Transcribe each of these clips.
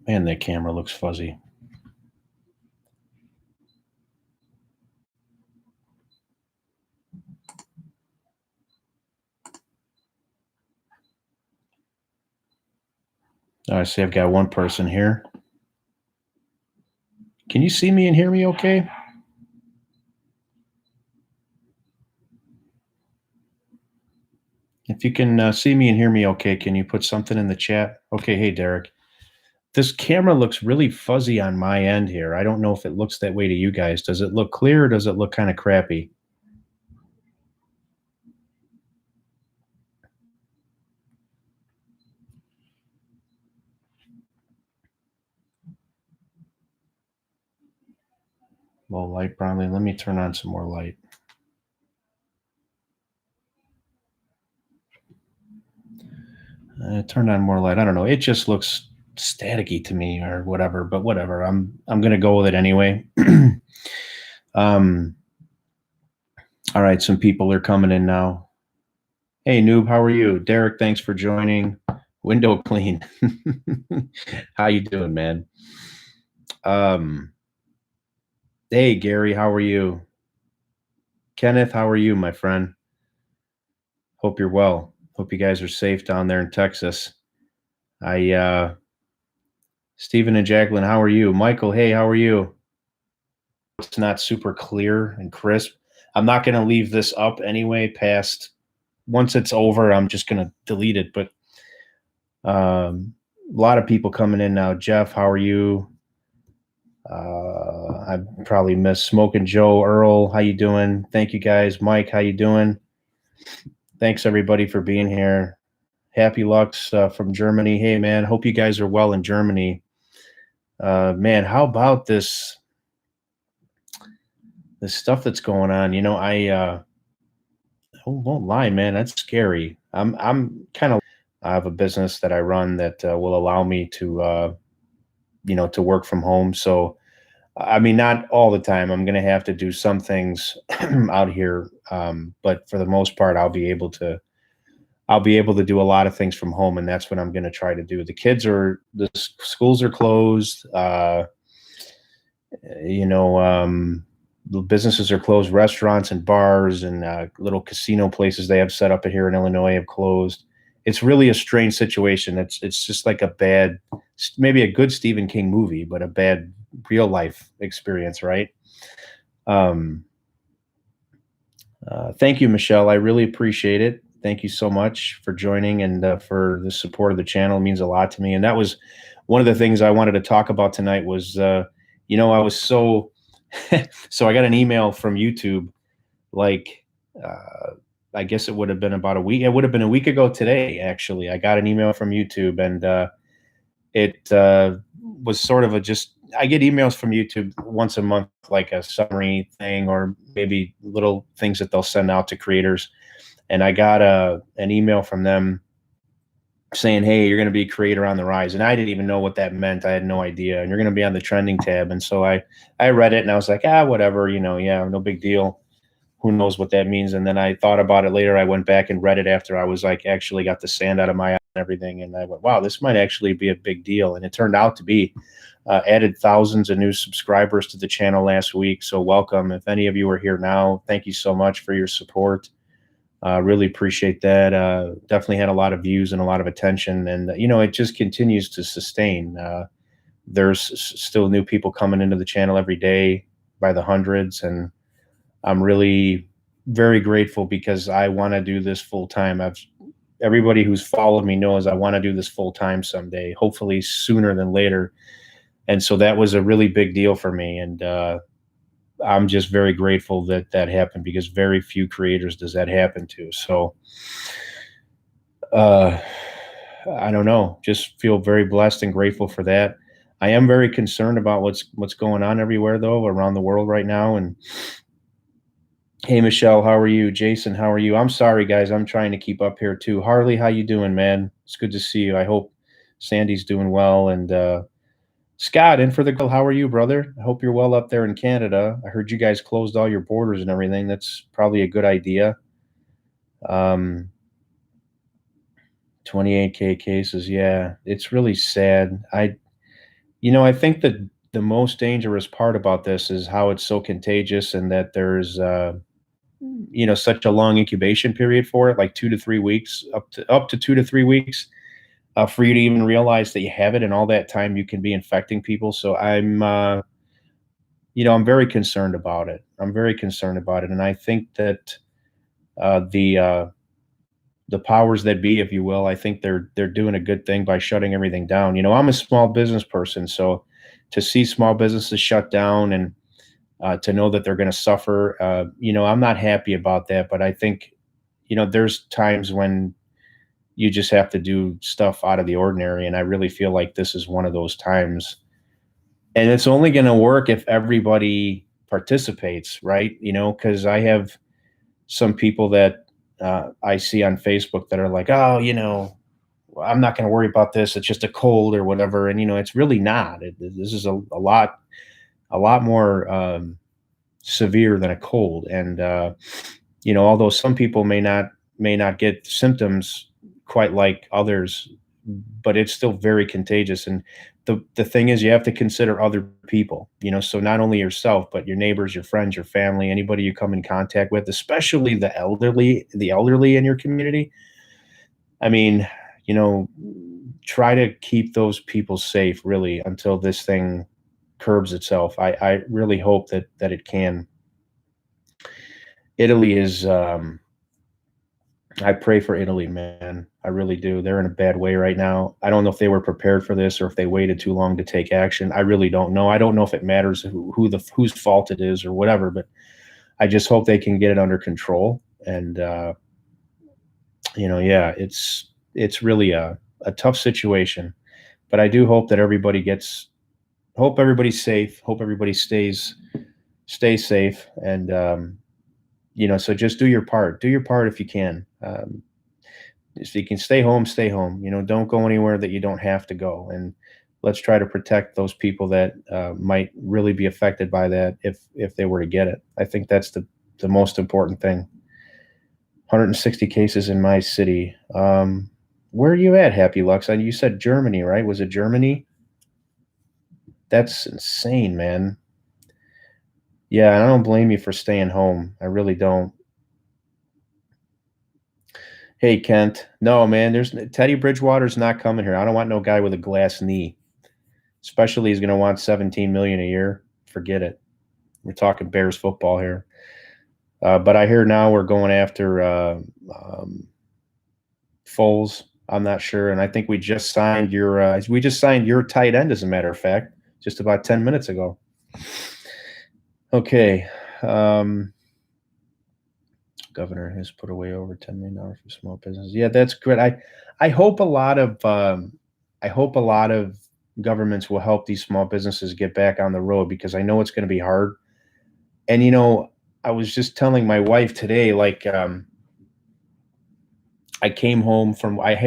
Man, that camera looks fuzzy. I see I've got one person here. Can you see me and hear me okay? If you can see me and hear me okay, can you put something in the chat? Okay, hey, Derek. This camera looks really fuzzy on my end here. I don't know if it looks that way to you guys. Does it look clear or does it look kind of crappy? Low light, Brownlee. Let me turn on some more light. Turn on more light. I don't know. It just looks staticky to me or whatever, but whatever. I'm gonna go with it anyway. um all right, some people are coming in now. Hey noob, how are you? Derek, thanks for joining. Window clean. How you doing, man? Um hey Gary, how are you? Kenneth, how are you, my friend? Hope you're well. Hope you guys are safe down there in Texas. I Stephen and Jacqueline, how are you? Michael, hey, how are you? It's not super clear and crisp. I'm not going to leave this up anyway past once it's over, I'm just going to delete it. But a lot of people coming in now. Jeff, how are you? I probably missed Smoking Joe, Earl. How you doing? Thank you guys. Mike, how you doing? Thanks everybody for being here. Happy Lux from Germany. Hey man, hope you guys are well in Germany. Man, how about this stuff that's going on? I won't lie, man, that's scary. I'm kind of I have a business that I run that will allow me to to work from home. So I mean, not all the time. I'm going to have to do some things out here, but for the most part, I'll be able to do a lot of things from home, and that's what I'm going to try to do. The schools are closed. You know, the businesses are closed. Restaurants and bars and little casino places they have set up here in Illinois have closed. It's really a strange situation. It's just like a bad, maybe a good Stephen King movie, but a bad real life experience, right? Um, Thank you, Michelle. I really appreciate it. Thank you so much for joining and for the support of the channel. It means a lot to me. And that was one of the things I wanted to talk about tonight was, I was so, so I got an email from YouTube, like, I guess it would have been about a week. It would have been a week ago today, actually. I got an email from YouTube and it was sort of a just I get emails from YouTube once a month, like a summary thing or maybe little things that they'll send out to creators. And I got an email from them saying, "Hey, you're going to be a creator on the rise," and I didn't even know what that meant. I had no idea. And you're going to be on the trending tab. And so I read it and I was like, whatever, yeah, no big deal. Who knows what that means? And then I thought about it later. I went back and read it after I was like actually got the sand out of my eye and everything. And I went, wow, this might actually be a big deal. And it turned out to be. Added thousands of new subscribers to the channel last week. So welcome. If any of you are here now, thank you so much for your support. Really appreciate that. Definitely had a lot of views and a lot of attention. And, it just continues to sustain. There's still new people coming into the channel every day by the hundreds. And I'm really very grateful because I want to do this full time. Everybody who's followed me knows I want to do this full time someday, hopefully sooner than later. And so that was a really big deal for me. And I'm just very grateful that that happened because very few creators does that happen to. So uh, I don't know, just feel very blessed and grateful for that. I am very concerned about what's going on everywhere though around the world right now. And hey, Michelle, how are you? Jason, how are you? I'm sorry, guys. I'm trying to keep up here too. Harley, how you doing, man? It's good to see you. I hope Sandy's doing well. And Scott, in for the call. How are you, brother? I hope you're well up there in Canada. I heard you guys closed all your borders and everything. That's probably a good idea. 28K cases. Yeah, it's really sad. I think that the most dangerous part about this is how it's so contagious and that there's, such a long incubation period for it, like 2 to 3 weeks, up to 2 to 3 weeks, for you to even realize that you have it, and all that time you can be infecting people. So I'm very concerned about it. I'm very concerned about it, and I think that uh, the uh, the powers that be, if you will, I think they're doing a good thing by shutting everything down. I'm a small business person, so to see small businesses shut down and to know that they're going to suffer, I'm not happy about that. But I think, there's times when you just have to do stuff out of the ordinary, and I really feel like this is one of those times. And it's only going to work if everybody participates, right? Because I have some people that I see on Facebook that are like, oh, I'm not going to worry about this. It's just a cold or whatever. And, it's really not. This is a lot more severe than a cold. And, although some people may not get symptoms quite like others, but it's still very contagious. And the thing is, you have to consider other people, so not only yourself, but your neighbors, your friends, your family, anybody you come in contact with, especially the elderly in your community. I mean, you know, try to keep those people safe really until this thing curbs itself. I really hope that it can. Italy is I pray for Italy, man. I really do. They're in a bad way right now. I don't know if they were prepared for this or if they waited too long to take action. I really don't know. I don't know if it matters whose fault it is or whatever, but I just hope they can get it under control. And yeah, it's really a tough situation. But I do hope that hope everybody's safe, hope everybody stays safe, and so just do your part. Do your part if you can. If you can stay home, stay home. Don't go anywhere that you don't have to go. And let's try to protect those people that might really be affected by that if they were to get it. I think that's the most important thing. 160 cases in my city. Where are you at, Happy Lux? You said Germany, right? Was it Germany? That's insane, man. Yeah, I don't blame you for staying home. I really don't. Hey, Kent. No, man, there's Teddy Bridgewater's not coming here. I don't want no guy with a glass knee. Especially he's going to want 17 million a year. Forget it. We're talking Bears football here. But I hear now we're going after Foles. I'm not sure, and I think we just signed your tight end, as a matter of fact, just about 10 minutes ago. Okay. Governor has put away over $10 million for small business. Yeah, that's good. I hope a lot of governments will help these small businesses get back on the road, because I know it's going to be hard. And I was just telling my wife today, like, I had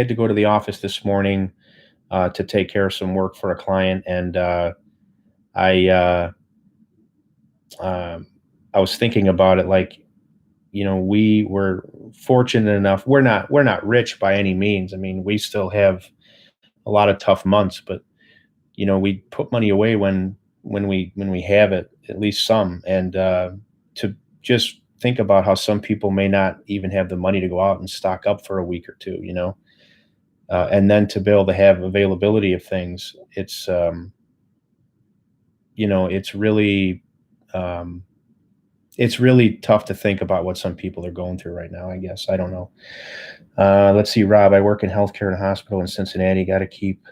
to go to the office this morning to take care of some work for a client, and I um, I was thinking about it, like, we were fortunate enough. We're not rich by any means. I mean, we still have a lot of tough months, but we put money away when we have it, at least some. And to just think about how some people may not even have the money to go out and stock up for a week or two, and then to be able to have availability of things. It's really um, it's really tough to think about what some people are going through right now, I guess. I don't know. Let's see, Rob. I work in healthcare in a hospital in Cincinnati. Got to keep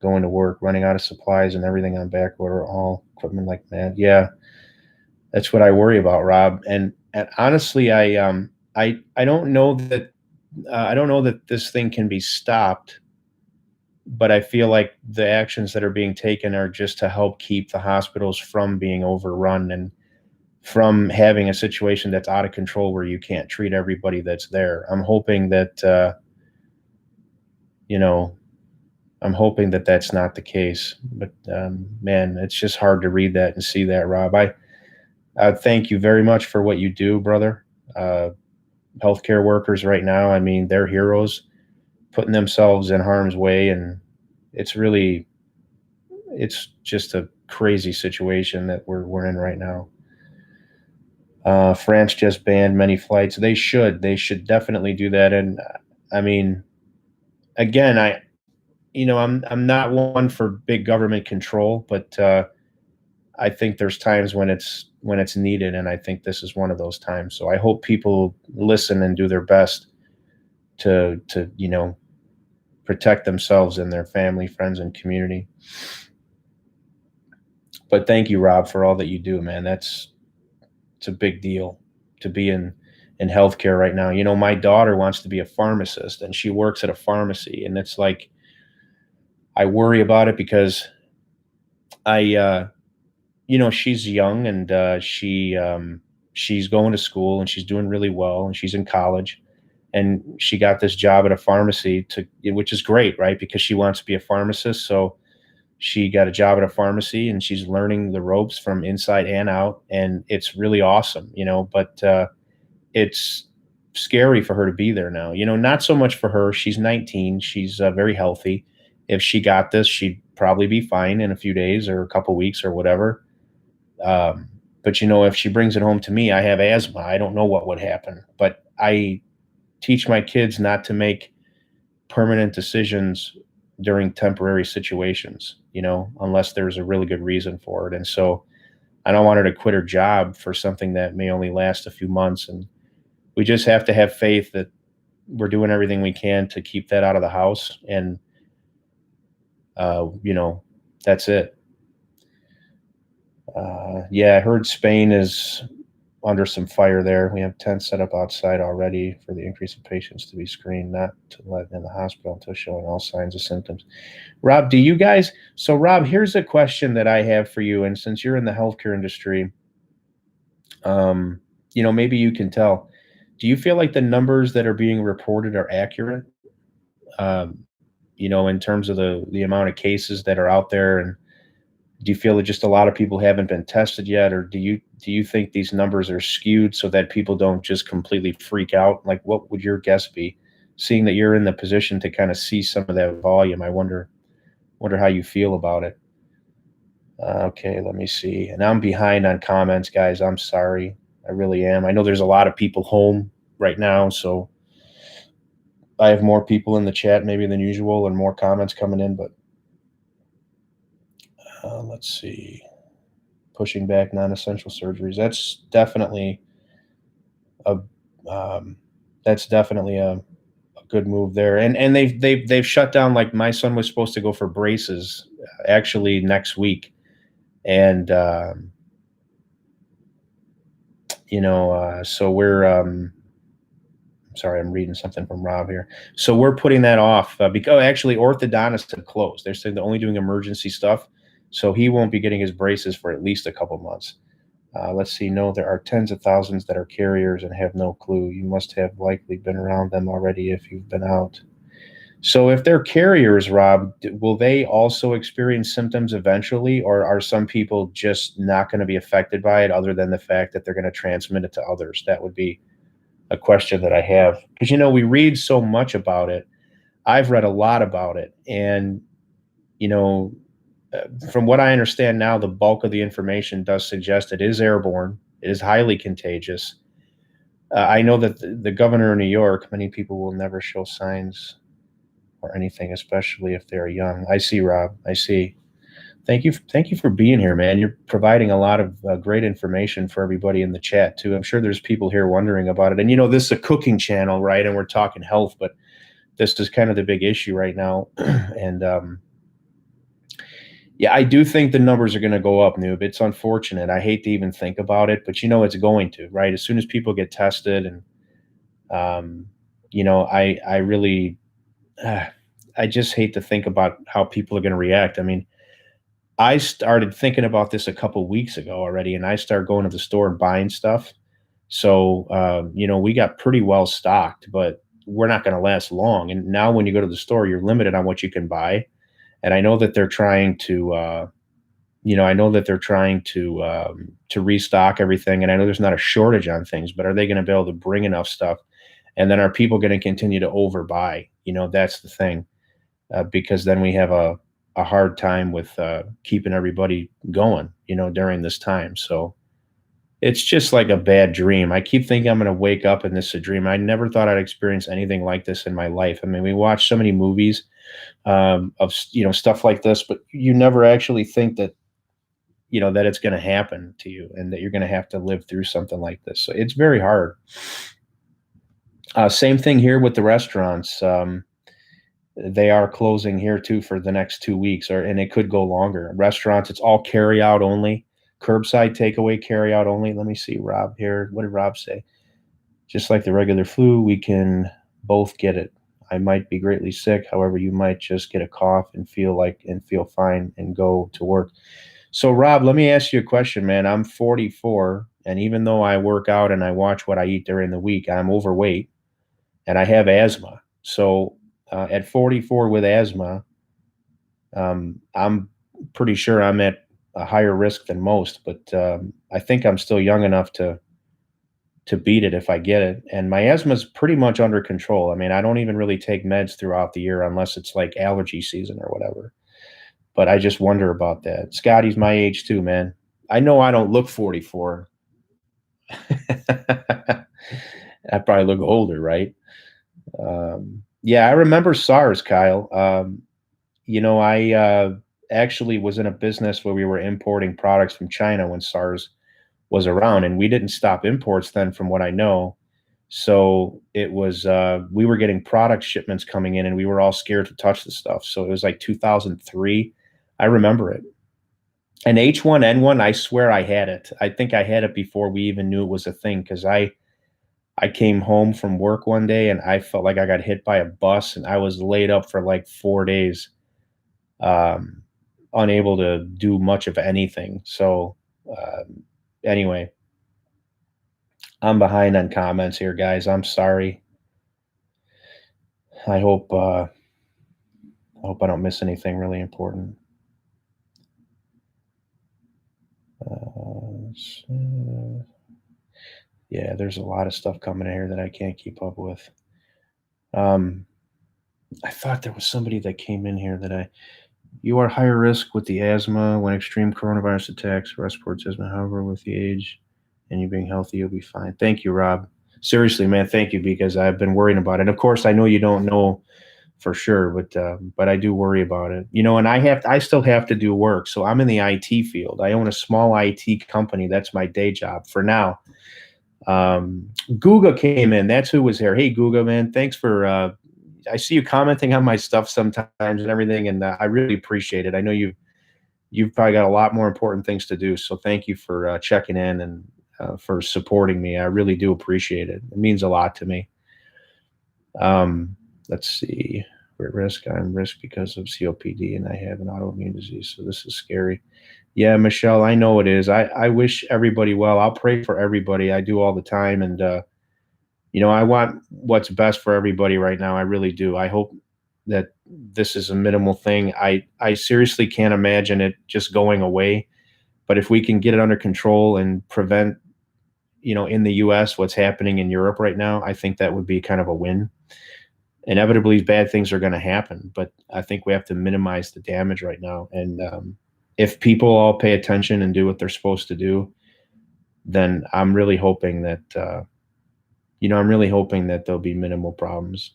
going to work, running out of supplies and everything on back order, all equipment like that. Yeah, that's what I worry about, Rob. And honestly, I don't know that this thing can be stopped, but I feel like the actions that are being taken are just to help keep the hospitals from being overrun and from having a situation that's out of control where you can't treat everybody that's there. You know, I'm hoping that that's not the case. But man, it's just hard to read that and see that, Rob. I thank you very much for what you do, brother. Uh, Healthcare workers right now, I mean, they're heroes, putting themselves in harm's way, and it's really it's just a crazy situation that we're in right now. France just banned many flights. They should definitely do that. And I mean, again, I'm not one for big government control, but I think there's times when it's needed, and I think this is one of those times. So I hope people listen and do their best to protect themselves and their family, friends, and community. But thank you, Rob, for all that you do, man. It's a big deal to be in healthcare right now. My daughter wants to be a pharmacist, and she works at a pharmacy, and it's like I worry about it because she's young, and she's going to school, and she's doing really well, and she's in college, and she got this job at a pharmacy which is great, right? Because she wants to be a pharmacist. So she got a job at a pharmacy, and she's learning the ropes from inside and out, and it's really awesome, but it's scary for her to be there now. Not so much for her. She's 19. She's very healthy. If she got this, she'd probably be fine in a few days or a couple weeks or whatever. But if she brings it home to me, I have asthma. I don't know what would happen, but I teach my kids not to make permanent decisions during temporary situations, unless there's a really good reason for it. And so I don't want her to quit her job for something that may only last a few months. And we just have to have faith that we're doing everything we can to keep that out of the house. And, that's it. Yeah, I heard Spain is under some fire there. We have tents set up outside already for the increase of patients to be screened, not to let in the hospital until showing all signs of symptoms. Rob, Rob, here's a question that I have for you. And since you're in the healthcare industry, maybe you can tell, do you feel like the numbers that are being reported are accurate? In terms of the amount of cases that are out there, and do you feel that just a lot of people haven't been tested yet, or do you think these numbers are skewed so that people don't just completely freak out? Like, what would your guess be, seeing that you're in the position to kind of see some of that volume? I wonder how you feel about it. Okay, let me see. And I'm behind on comments, guys. I'm sorry. I really am. I know there's a lot of people home right now, so I have more people in the chat maybe than usual and more comments coming in, but let's see. Pushing back non-essential surgeries. That's definitely a good move there. And they've shut down. Like, my son was supposed to go for braces actually next week, and so we're sorry, I'm reading something from Rob here. So we're putting that off because actually orthodontists have closed. They're saying they're only doing emergency stuff. So he won't be getting his braces for at least a couple months. Let's see. No, there are tens of thousands that are carriers and have no clue. You must have likely been around them already if you've been out. So if they're carriers, Rob, will they also experience symptoms eventually, or are some people just not going to be affected by it other than the fact that they're going to transmit it to others? That would be a question that I have, because, we read so much about it. I've read a lot about it. And, from what I understand now, the bulk of the information does suggest it is airborne. It is highly contagious. I know that the governor of New York, many people will never show signs or anything, especially if they're young. I see, Rob. I see. Thank you for being here, man. You're providing a lot of great information for everybody in the chat too. I'm sure there's people here wondering about it. And this is a cooking channel, right? And we're talking health, but this is kind of the big issue right now. And yeah, I do think the numbers are going to go up, Noob. It's unfortunate. I hate to even think about it, but it's going to, right? As soon as people get tested, and I really, I just hate to think about how people are going to react. I mean, I started thinking about this a couple weeks ago already, and I started going to the store and buying stuff. So, we got pretty well stocked, but we're not going to last long. And now when you go to the store, you're limited on what you can buy. And I know that they're trying to, to restock everything. And I know there's not a shortage on things, but are they going to be able to bring enough stuff? And then are people going to continue to overbuy? That's the thing, because then we have a a hard time with keeping everybody going, during this time. So it's just like a bad dream. I keep thinking I'm going to wake up and this is a dream. I never thought I'd experience anything like this in my life. I mean, we watch so many movies of stuff like this, but you never actually think that that it's going to happen to you and that you're going to have to live through something like this. So it's very hard. Same thing here with the restaurants. They are closing here too for the next 2 weeks, and it could go longer. Restaurants, it's all carry out only, curbside takeaway, carry out only. Let me see, Rob here. What did Rob say? Just like the regular flu, we can both get it. I might be greatly sick. However, you might just get a cough and feel fine and go to work. So, Rob, let me ask you a question, man. I'm 44, and even though I work out and I watch what I eat during the week, I'm overweight and I have asthma. So, at 44 with asthma, I'm pretty sure I'm at a higher risk than most, but I think I'm still young enough to beat it if I get it. And my asthma is pretty much under control. I mean, I don't even really take meds throughout the year unless it's like allergy season or whatever. But I just wonder about that. Scotty's my age too, man. I know I don't look 44. I probably look older, right? Yeah, I remember SARS, Kyle. I actually was in a business where we were importing products from China when SARS was around, and we didn't stop imports then, from what I know. So it was we were getting product shipments coming in, and we were all scared to touch the stuff. So it was like 2003. I remember it. And H1N1, I swear I had it. I think I had it before we even knew it was a thing, because I came home from work one day and I felt like I got hit by a bus, and I was laid up for like 4 days, um, unable to do much of anything. So anyway, I'm behind on comments here, guys. I'm sorry. I hope I don't miss anything really important. Yeah, there's a lot of stuff coming in here that I can't keep up with. I thought there was somebody that came in here that you are higher risk with the asthma when extreme coronavirus attacks, respiratory asthma. However, with the age and you being healthy, you'll be fine. Thank you, Rob. Seriously, man, thank you, because I've been worrying about it. Of course, I know you don't know for sure, but I do worry about it. And I still have to do work. So I'm in the IT field. I own a small IT company. That's my day job for now. Guga came in. That's who was here. Hey, Guga, man, thanks for. I see you commenting on my stuff sometimes and everything, and I really appreciate it. I know you've probably got a lot more important things to do, so thank you for checking in and for supporting me. I really do appreciate it. It means a lot to me. Let's see. We're at risk. I'm at risk because of COPD, and I have an autoimmune disease, so this is scary. Yeah, Michelle, I know it is. I wish everybody well. I'll pray for everybody. I do all the time, and I want what's best for everybody right now. I really do. I hope that this is a minimal thing. I seriously can't imagine it just going away. But if we can get it under control and prevent, in the U.S. what's happening in Europe right now, I think that would be kind of a win. Inevitably, bad things are going to happen, but I think we have to minimize the damage right now. And if people all pay attention and do what they're supposed to do, then I'm really hoping that there'll be minimal problems.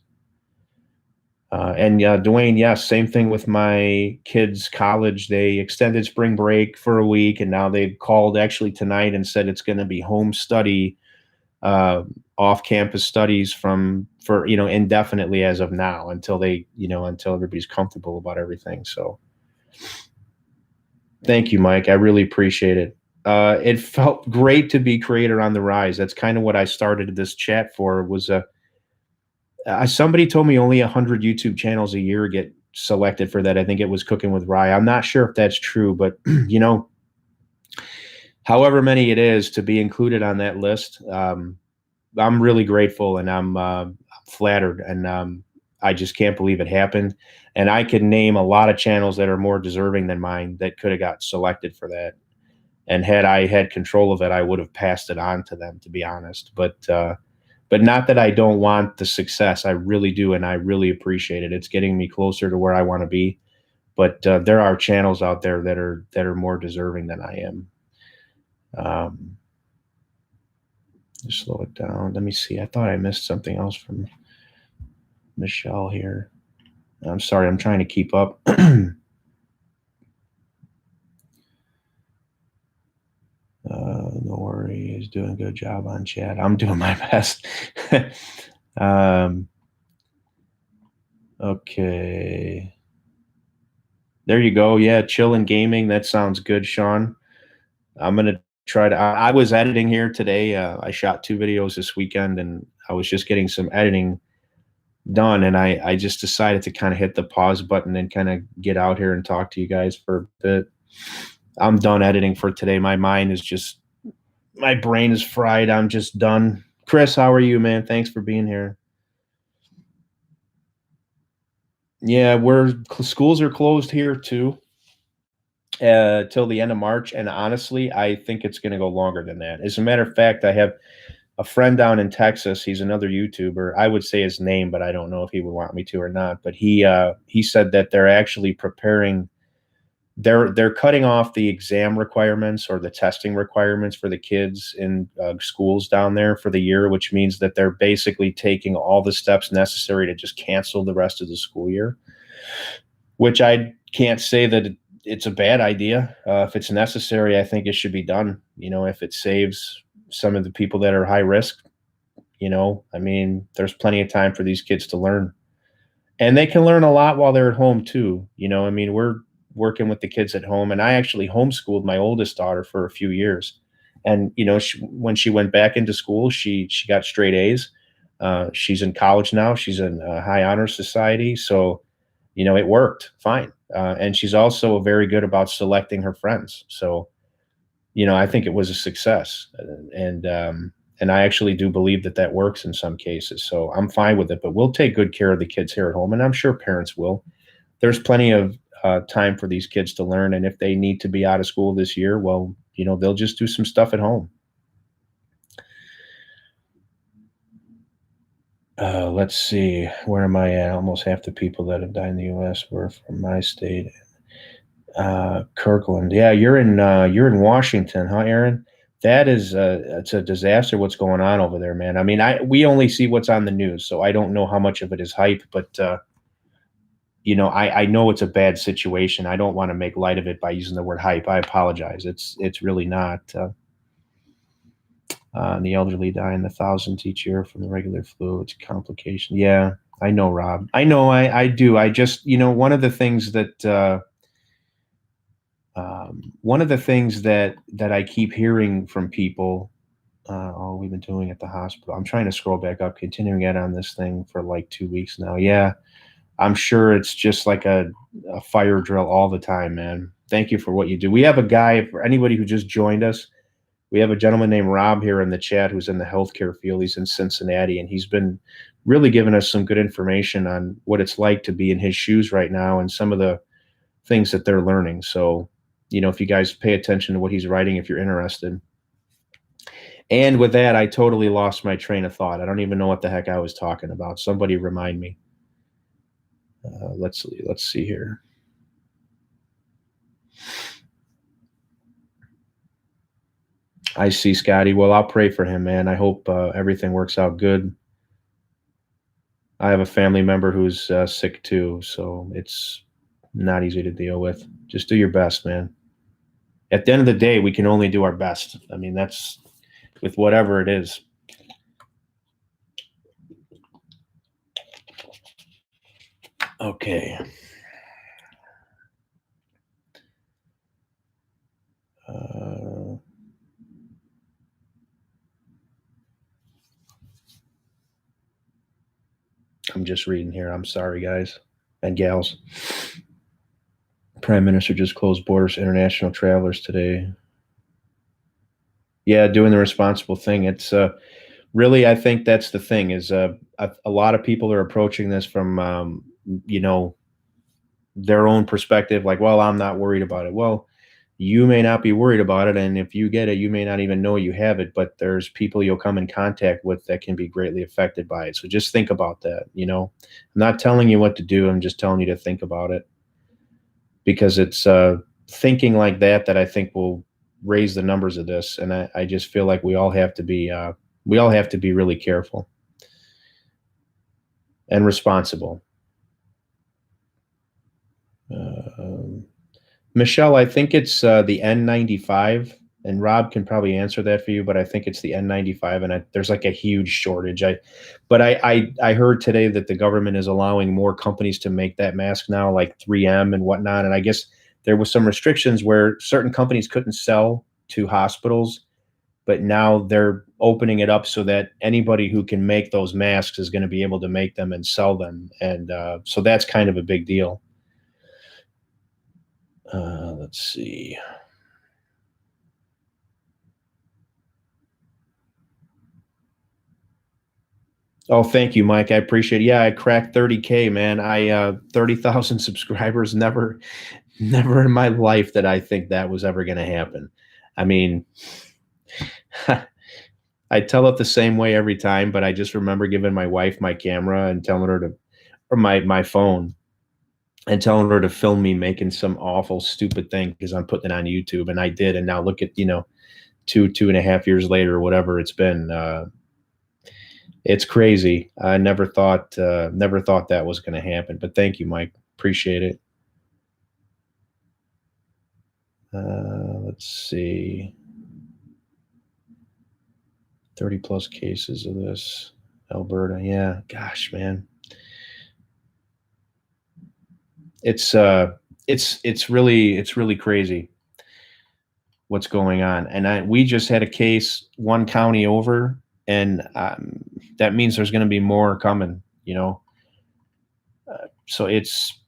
And Dwayne, yes, same thing with my kids' college. They extended spring break for a week, and now they've called actually tonight and said it's going to be home study, off-campus studies for indefinitely as of now, until everybody's comfortable about everything. So thank you, Mike. I really appreciate it. It felt great to be Creator on the Rise. That's kind of what I started this chat for. Was somebody told me only 100 YouTube channels a year get selected for that. I think it was Cooking with Rye. I'm not sure if that's true, but however many it is to be included on that list, I'm really grateful, and I'm flattered, and I just can't believe it happened. And I could name a lot of channels that are more deserving than mine that could have got selected for that. And had I had control of it, I would have passed it on to them, to be honest. But not that I don't want the success. I really do, and I really appreciate it. It's getting me closer to where I want to be. But there are channels out there that are more deserving than I am. Just slow it down. Let me see. I thought I missed something else from Michelle here. I'm sorry. I'm trying to keep up. No worry. He's doing a good job on chat. I'm doing my best. Okay. There you go. Yeah, chillin' gaming. That sounds good, Sean. I'm gonna try to. I was editing here today. I shot 2 videos this weekend, and I was just getting some editing done, and I just decided to kind of hit the pause button and kind of get out here and talk to you guys for a bit. I'm done editing for today. My mind is just, my brain is fried. I'm just done. Chris, how are you, man? Thanks for being here. Yeah, schools are closed here too, till the end of March, and honestly, I think it's going to go longer than that. As a matter of fact, I have a friend down in Texas. He's another YouTuber. I would say his name, but I don't know if he would want me to or not. But he said that they're actually preparing. They're cutting off the exam requirements or the testing requirements for the kids in schools down there for the year, which means that they're basically taking all the steps necessary to just cancel the rest of the school year. Which I can't say that it's a bad idea. If it's necessary, I think it should be done. If it saves some of the people that are high risk, I mean, there's plenty of time for these kids to learn. And they can learn a lot while they're at home too. I mean, we're working with the kids at home, and I actually homeschooled my oldest daughter for a few years. And, when she went back into school, she got straight A's. She's in college now. She's in a high honor society. So, it worked fine. And she's also very good about selecting her friends. So, I think it was a success. And I actually do believe that works in some cases. So I'm fine with it, but we'll take good care of the kids here at home. And I'm sure parents will. There's plenty of time for these kids to learn. And if they need to be out of school this year, well, they'll just do some stuff at home. Let's see. Where am I at? Almost half the people that have died in the U.S. were from my state. Kirkland. Yeah, you're in Washington, huh, Aaron? That is it's a disaster what's going on over there, man. I mean, we only see what's on the news, so I don't know how much of it is hype, but I know it's a bad situation. I don't want to make light of it by using the word hype. I apologize. It's really not. The elderly die in the thousands each year from the regular flu. It's a complication. Yeah, I know, Rob. I know. I do. I just, one of the things that I keep hearing from people, we've been doing at the hospital. I'm trying to scroll back up, continuing it on this thing for like 2 weeks now. Yeah, I'm sure it's just like a fire drill all the time, man. Thank you for what you do. We have a guy, for anybody who just joined us, we have a gentleman named Rob here in the chat who's in the healthcare field. He's in Cincinnati, and he's been really giving us some good information on what it's like to be in his shoes right now and some of the things that they're learning. So, if you guys pay attention to what he's writing, if you're interested. And with that, I totally lost my train of thought. I don't even know what the heck I was talking about. Somebody remind me. Let's see here. I see Scotty. Well, I'll pray for him, man. I hope everything works out good. I have a family member who's sick too, so it's not easy to deal with. Just do your best, man. At the end of the day, we can only do our best. I mean, that's with whatever it is. Okay. I'm just reading here. I'm sorry, guys and gals. Prime Minister just closed borders to international travelers today. Yeah, doing the responsible thing. It's really, I think that's the thing is a lot of people are approaching this from, their own perspective. Like, well, I'm not worried about it. Well, you may not be worried about it. And if you get it, you may not even know you have it, but there's people you'll come in contact with that can be greatly affected by it. So just think about that. I'm not telling you what to do. I'm just telling you to think about it. because it's thinking like that I think will raise the numbers of this. And I just feel like we all have to be really careful and responsible. Michelle, I think it's the N95, and Rob can probably answer that for you, but I think it's the N95, and there's like a huge shortage. I heard today that the government is allowing more companies to make that mask now, like 3M and whatnot. And I guess there was some restrictions where certain companies couldn't sell to hospitals, but now they're opening it up so that anybody who can make those masks is going to be able to make them and sell them. And so that's kind of a big deal. Let's see. Oh, thank you, Mike. I appreciate it. Yeah, I cracked 30K, man. 30,000 subscribers. Never in my life that I think that was ever going to happen. I mean, I tell it the same way every time, but I just remember giving my wife my camera and telling her to, or my phone, and telling her to film me making some awful, stupid thing because I'm putting it on YouTube, and I did. And now look at, 2.5 years later, or whatever it's been. It's crazy. I never thought that was going to happen. But thank you, Mike. Appreciate it. Let's see. 30 plus cases of this. Alberta. Yeah. Gosh, man. It's really crazy what's going on. And we just had a case one county over, and that means there's going to be more coming, so it's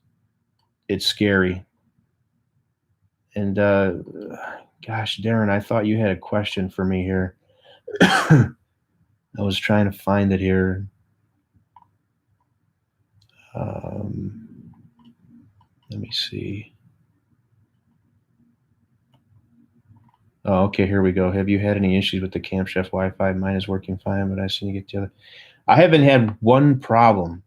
scary. And gosh, Darren, I thought you had a question for me here. I was trying to find it here. Let me see. Oh, okay, here we go. Have you had any issues with the Camp Chef Wi-Fi? Mine is working fine, but I seem to get the other. I haven't had one problem.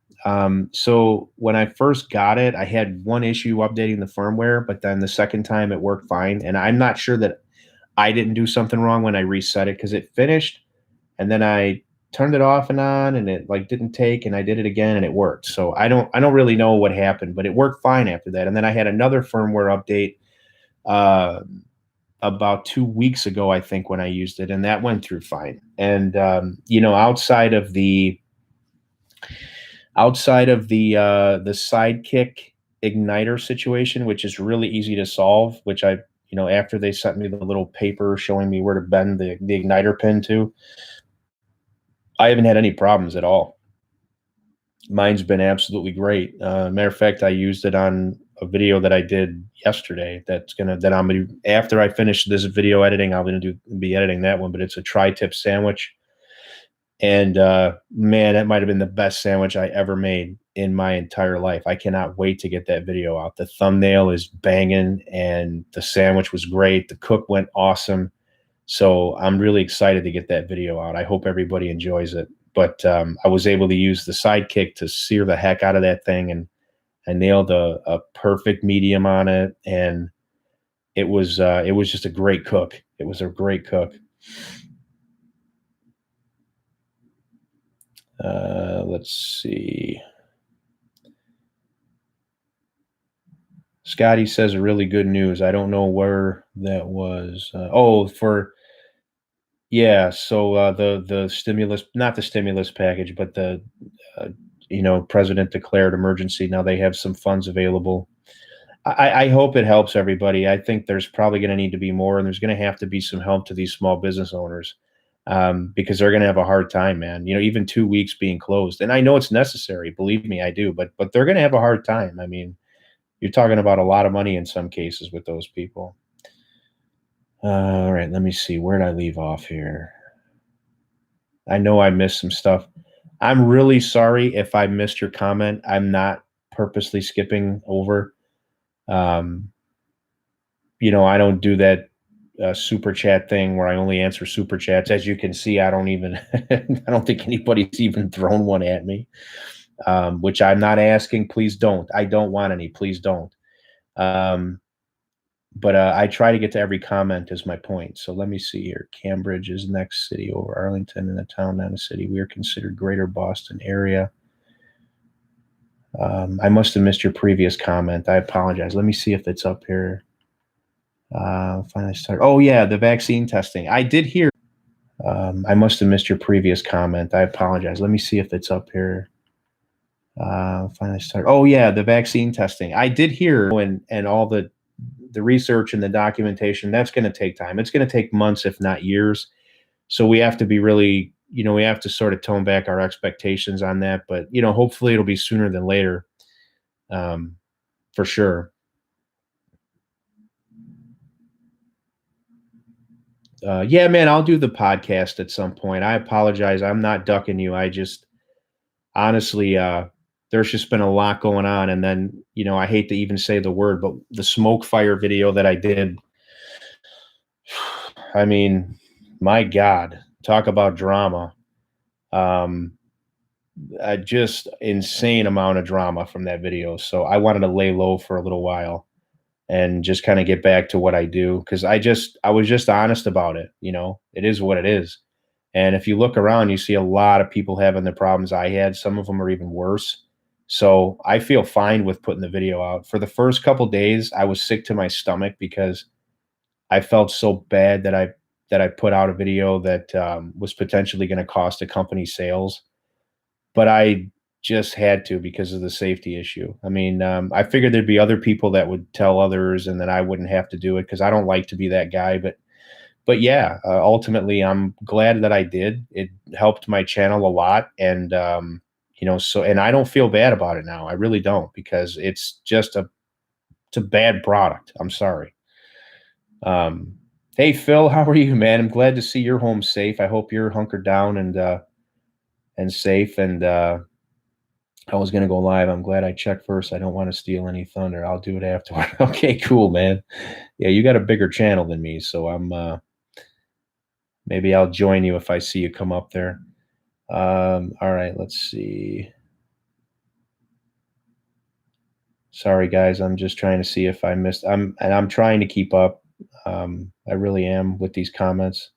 So when I first got it, I had one issue updating the firmware, but then the second time it worked fine. And I'm not sure that I didn't do something wrong when I reset it, because it finished and then I turned it off and on and it like didn't take, and I did it again and it worked. So I don't really know what happened, but it worked fine after that. And then I had another firmware update about 2 weeks ago, I think, when I used it, and that went through fine. And outside of the Sidekick igniter situation, which is really easy to solve, which after they sent me the little paper showing me where to bend the igniter pin to, I haven't had any problems at all. Mine's been absolutely great. Matter of fact, I used it on a video that I did yesterday. After I finish this video editing, I'm gonna be editing that one. But it's a tri-tip sandwich, and man, that might have been the best sandwich I ever made in my entire life. I cannot wait to get that video out. The thumbnail is banging, and the sandwich was great. The cook went awesome. So I'm really excited to get that video out. I hope everybody enjoys it. But I was able to use the Sidekick to sear the heck out of that thing, and I nailed a perfect medium on it. And it was just a great cook. It was a great cook. Let's see. Scotty says really good news. I don't know where that was. So the stimulus, not the stimulus package, but the president declared emergency. Now they have some funds available. I hope it helps everybody. I think there's probably going to need to be more, and there's going to have to be some help to these small business owners, because they're going to have a hard time, man. Even 2 weeks being closed, and I know it's necessary. Believe me, I do. But they're going to have a hard time. I mean, you're talking about a lot of money in some cases with those people. All right, let me see. Where did I leave off here? I know I missed some stuff. I'm really sorry if I missed your comment. I'm not purposely skipping over. I don't do that super chat thing where I only answer super chats. As you can see, I don't think anybody's even thrown one at me, which I'm not asking. Please don't. I don't want any. Please don't. But I try to get to every comment is my point. So let me see here. Cambridge is next city over Arlington in a town, not a city. We are considered greater Boston area. I must have missed your previous comment. I apologize. Let me see if it's up here. Finally start. Oh yeah, the vaccine testing. I did hear. I must have missed your previous comment. I apologize. Let me see if it's up here. Finally start. Oh yeah, the vaccine testing. I did hear, and all the research and the documentation, that's going to take time. It's going to take months, if not years. So we have to be really, we have to sort of tone back our expectations on that. But hopefully it'll be sooner than later, for sure. Yeah, man, I'll do the podcast at some point. I apologize. I'm not ducking you. I just honestly, there's just been a lot going on. And then, I hate to even say the word, but the smoke fire video that I did, I mean, my God, talk about drama. Just insane amount of drama from that video. So I wanted to lay low for a little while and just kind of get back to what I do, because I was just honest about it. It is what it is. And if you look around, you see a lot of people having the problems I had. Some of them are even worse. So I feel fine with putting the video out. For the first couple days, I was sick to my stomach because I felt so bad that I put out a video that was potentially going to cost a company sales, but I just had to because of the safety issue. I mean, I figured there'd be other people that would tell others, and then I wouldn't have to do it because I don't like to be that guy. But yeah, ultimately, I'm glad that I did. It helped my channel a lot, and and I don't feel bad about it now. I really don't, because it's a bad product. I'm sorry. Hey Phil, how are you, man? I'm glad to see you're home safe. I hope you're hunkered down and safe. And I was gonna go live. I'm glad I checked first. I don't want to steal any thunder. I'll do it afterward. Okay, cool, man. Yeah, you got a bigger channel than me, so maybe I'll join you if I see you come up there. All right, let's see. Sorry guys, I'm just trying to see if I missed. I'm trying to keep up. I really am with these comments.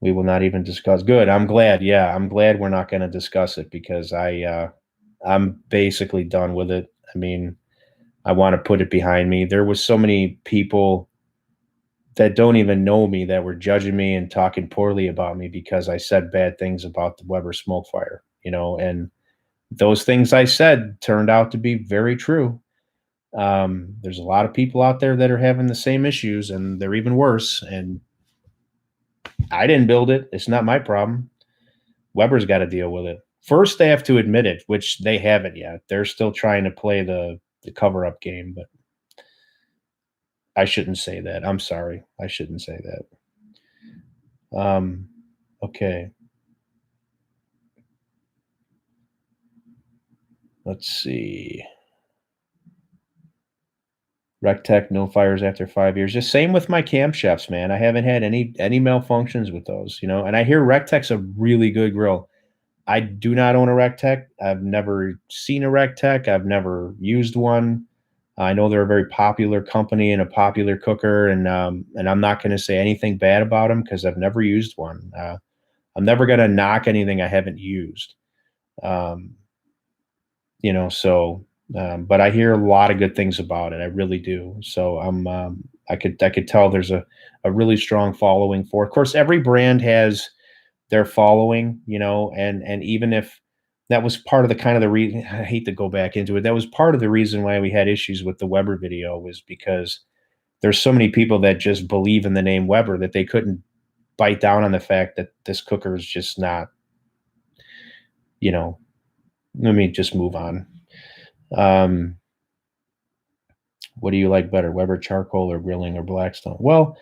We will not even discuss. Good. I'm glad. Yeah, I'm glad we're not going to discuss it, because I'm basically done with it. I mean, I want to put it behind me. There was so many people that don't even know me that were judging me and talking poorly about me because I said bad things about the Weber smoke fire, and those things I said turned out to be very true. There's a lot of people out there that are having the same issues, and they're even worse. And I didn't build it. It's not my problem. Weber's got to deal with it. First, they have to admit it, which they haven't yet. They're still trying to play the cover-up game, but I shouldn't say that. I'm sorry. I shouldn't say that. Okay. Let's see. RecTech, no fires after 5 years. Just same with my camshafts, man. I haven't had any malfunctions with those, and I hear RecTech's a really good grill. I do not own a RecTech. I've never seen a RecTech. I've never used one. I know they're a very popular company and a popular cooker, and I'm not going to say anything bad about them because I've never used one. I'm never going to knock anything I haven't used. But I hear a lot of good things about it. I really do. So I could tell there's a really strong following for it. Of course, every brand has their following, and even if that was part of the kind of the reason, I hate to go back into it. That was part of the reason why we had issues with the Weber video, was because there's so many people that just believe in the name Weber that they couldn't bite down on the fact that this cooker is just not, let me just move on. What do you like better, Weber charcoal or grilling or Blackstone? Well,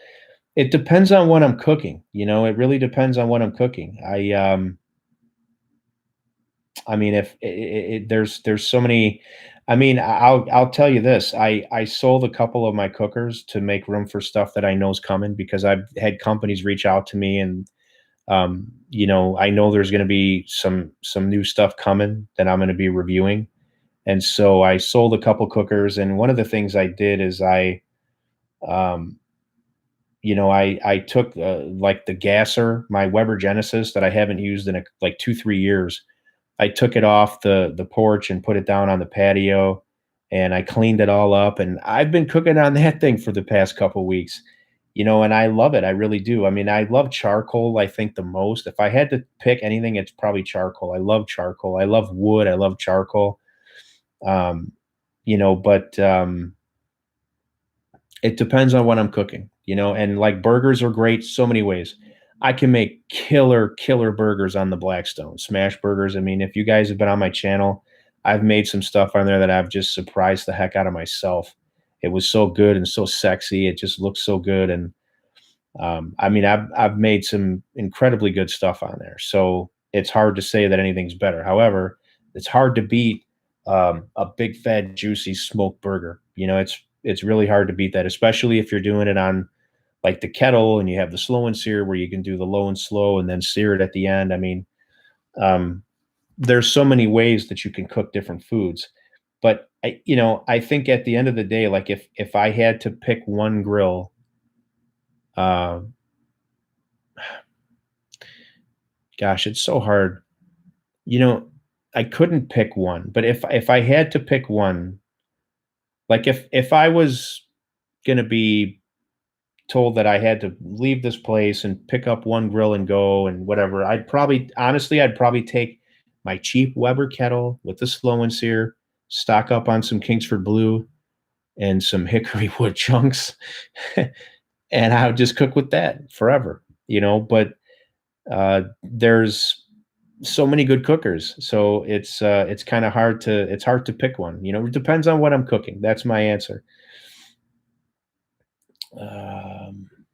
it depends on what I'm cooking. It really depends on what I'm cooking. I mean, if there's so many, I mean, I'll tell you this. I sold a couple of my cookers to make room for stuff that I know is coming, because I've had companies reach out to me, and I know there's going to be some new stuff coming that I'm going to be reviewing. And so I sold a couple cookers, and one of the things I did is um, I took like the gasser, my Weber Genesis that I haven't used in like 2 3 years. I took it off the porch and put it down on the patio, and I cleaned it all up. And I've been cooking on that thing for the past couple weeks, and I love it. I really do. I mean, I love charcoal, I think, the most. If I had to pick anything, it's probably charcoal. I love charcoal. I love wood. I love charcoal. Um, but it depends on what I'm cooking, and like burgers are great so many ways. I can make killer burgers on the Blackstone, smash burgers. I mean, if you guys have been on my channel, I've made some stuff on there that I've just surprised the heck out of myself. It was so good and so sexy. It just looks so good. And I mean, I've made some incredibly good stuff on there. So it's hard to say that anything's better. However, it's hard to beat a big fat juicy smoked burger. It's really hard to beat that, especially if you're doing it on like the kettle and you have the slow and sear where you can do the low and slow and then sear it at the end. I mean, um, there's so many ways that you can cook different foods. But I think at the end of the day, like if I had to pick one grill, uh, gosh, it's so hard. You know, I couldn't pick one, but if I had to pick one, like if I was gonna be told that I had to leave this place and pick up one grill and go and whatever, I'd probably take my cheap Weber kettle with the slow and sear, stock up on some Kingsford Blue and some hickory wood chunks, and I would just cook with that forever, But there's so many good cookers, so it's kind of hard to pick one. It depends on what I'm cooking. That's my answer.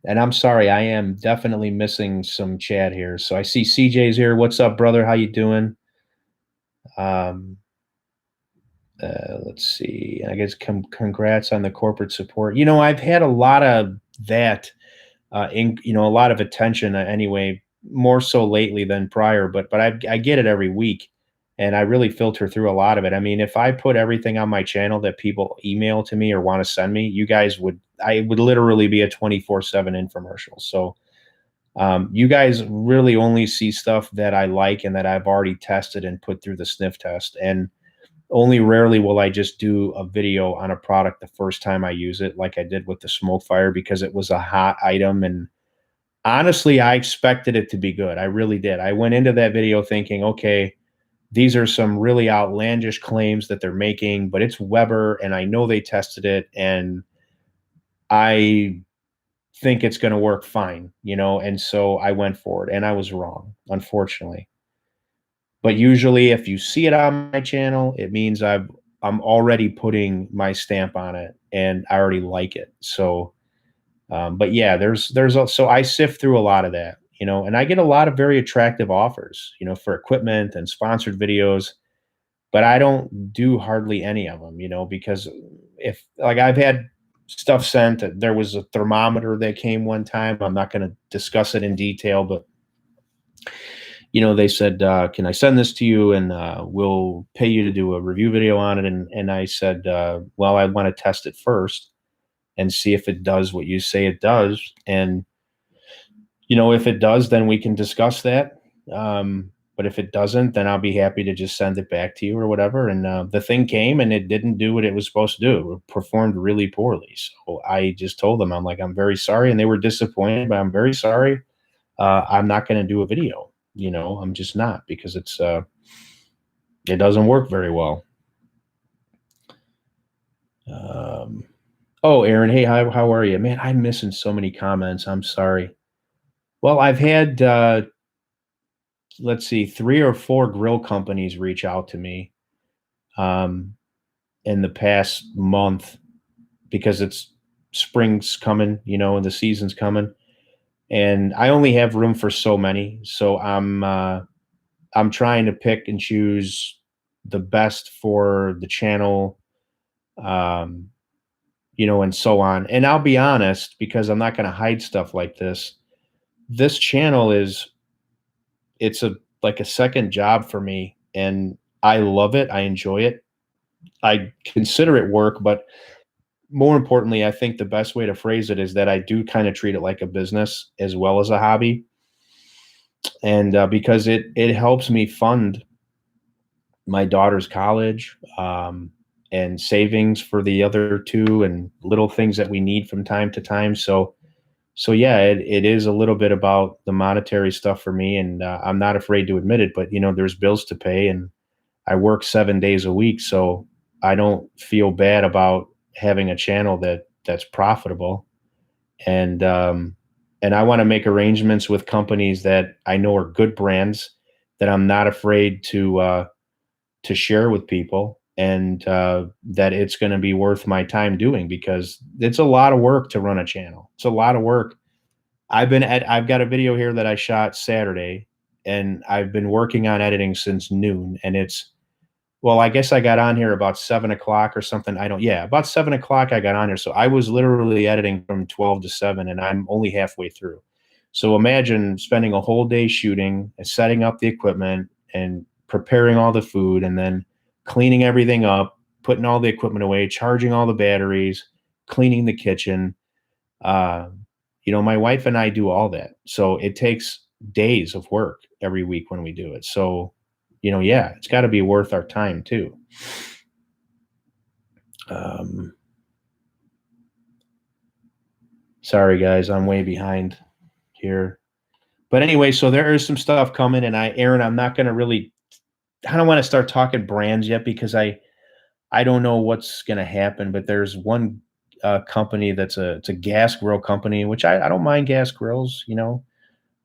And I'm sorry, I am definitely missing some chat here. So I see CJ's here. What's up, brother? How you doing? Um, let's see. I guess congrats on the corporate support. I've had a lot of that, a lot of attention anyway, more so lately than prior. But I get it every week, and I really filter through a lot of it. I mean, if I put everything on my channel that people email to me or want to send me, I would literally be a 24/7 infomercial. So you guys really only see stuff that I like and that I've already tested and put through the sniff test. And only rarely will I just do a video on a product the first time I use it, like I did with the smoke fire, because it was a hot item. And honestly, I expected it to be good. I really did. I went into that video thinking, okay, these are some really outlandish claims that they're making, but it's Weber and I know they tested it and I think it's going to work fine, and so I went for it and I was wrong, unfortunately. But usually if you see it on my channel, it means I'm already putting my stamp on it and I already like it. So but yeah, so I sift through a lot of that, and I get a lot of very attractive offers, for equipment and sponsored videos, but I don't do hardly any of them, because if like I've had stuff sent, there was a thermometer that came one time. I'm not going to discuss it in detail, but they said, "Can I send this to you and we'll pay you to do a review video on it?" And I said, "Well, I want to test it first and see if it does what you say it does. And if it does, then we can discuss that. But if it doesn't, then I'll be happy to just send it back to you or whatever." And the thing came and it didn't do what it was supposed to do. It performed really poorly. So I just told them, I'm like, "I'm very sorry," and they were disappointed, but I'm very sorry. I'm not going to do a video. I'm just not, because it doesn't work very well. Oh, Aaron, hey, how are you, man? I'm missing so many comments. I'm sorry. Well, I've had let's see, 3 or 4 grill companies reach out to me um, in the past month, because it's spring's coming, and the season's coming, and I only have room for so many. So I'm trying to pick and choose the best for the channel, um, and so on. And I'll be honest, because I'm not going to hide stuff like this. This channel it's like a second job for me, and I love it. I enjoy it. I consider it work, but more importantly, I think the best way to phrase it is that I do kind of treat it like a business as well as a hobby, and because it helps me fund my daughter's college, and savings for the other two, and little things that we need from time to time. So yeah, it is a little bit about the monetary stuff for me, and I'm not afraid to admit it. But there's bills to pay, and I work 7 days a week, so I don't feel bad about having a channel that's profitable. And and I want to make arrangements with companies that I know are good brands that I'm not afraid to share with people, and that it's going to be worth my time doing, because it's a lot of work to run a channel. It's a lot of work. I've got a video here that I shot Saturday, and I've been working on editing since noon, and well, I guess I got on here about 7 o'clock or something. Yeah, about 7 o'clock I got on here. So I was literally editing from 12 to 7, and I'm only halfway through. So imagine spending a whole day shooting and setting up the equipment and preparing all the food, and then cleaning everything up, putting all the equipment away, charging all the batteries, cleaning the kitchen. Uh, my wife and I do all that. So it takes days of work every week when we do it. So yeah, it's got to be worth our time too. Sorry guys, I'm way behind here. But anyway, so there is some stuff coming, and Aaron, I don't want to start talking brands yet, because I don't know what's going to happen. But there's one company it's a gas grill company, which I don't mind gas grills.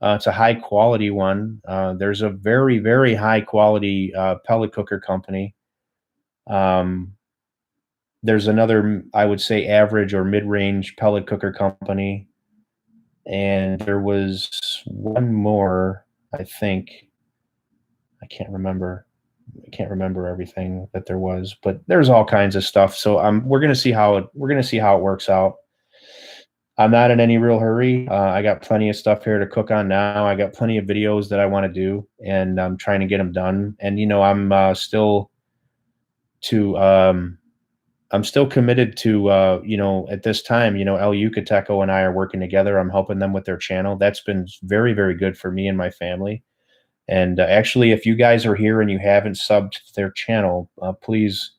It's a high quality one. There's a very, very high quality pellet cooker company. There's another, I would say, average or mid-range pellet cooker company. And there was one more, I think. I can't remember everything that there was, but there's all kinds of stuff. So we're gonna see how it works out. I'm not in any real hurry. I got plenty of stuff here to cook on now. I got plenty of videos that I want to do, and I'm trying to get them done. And I'm still committed to at this time, El Yucateco and I are working together. I'm helping them with their channel. That's been very, very good for me and my family. And actually, if you guys are here and you haven't subbed to their channel, please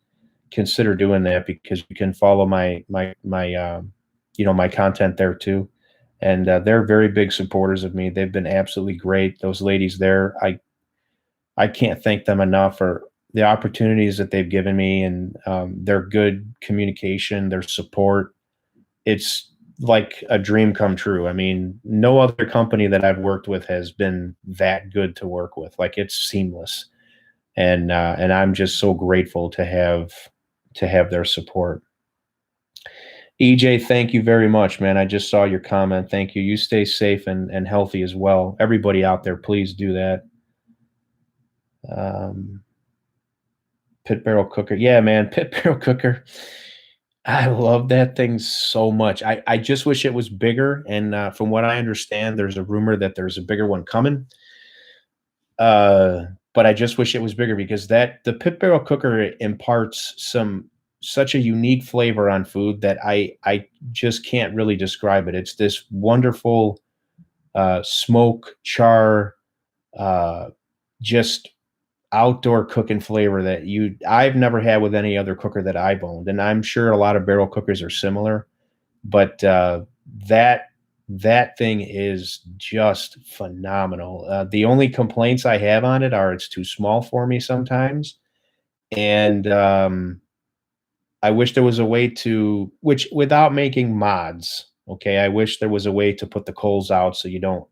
consider doing that, because you can follow my content there too. And they're very big supporters of me. They've been absolutely great. Those ladies there, I can't thank them enough for the opportunities that they've given me, and their good communication, their support. It's like a dream come true. I mean, no other company that I've worked with has been that good to work with. Like, it's seamless. And I'm just so grateful to have their support. EJ, thank you very much, man. I just saw your comment. Thank you. You stay safe and healthy as well. Everybody out there, please do that. Pit barrel cooker. Yeah, man, pit barrel cooker. I love that thing so much. I just wish it was bigger. And from what I understand, there's a rumor that there's a bigger one coming. But I just wish it was bigger, because the pit barrel cooker imparts such a unique flavor on food that I just can't really describe it. It's this wonderful smoke, char, just outdoor cooking flavor that I've never had with any other cooker that I've owned. And I'm sure a lot of barrel cookers are similar, but that thing is just phenomenal. The only complaints I have on it are it's too small for me sometimes. And I wish there was a way to, without making mods. Okay. I wish there was a way to put the coals out so you don't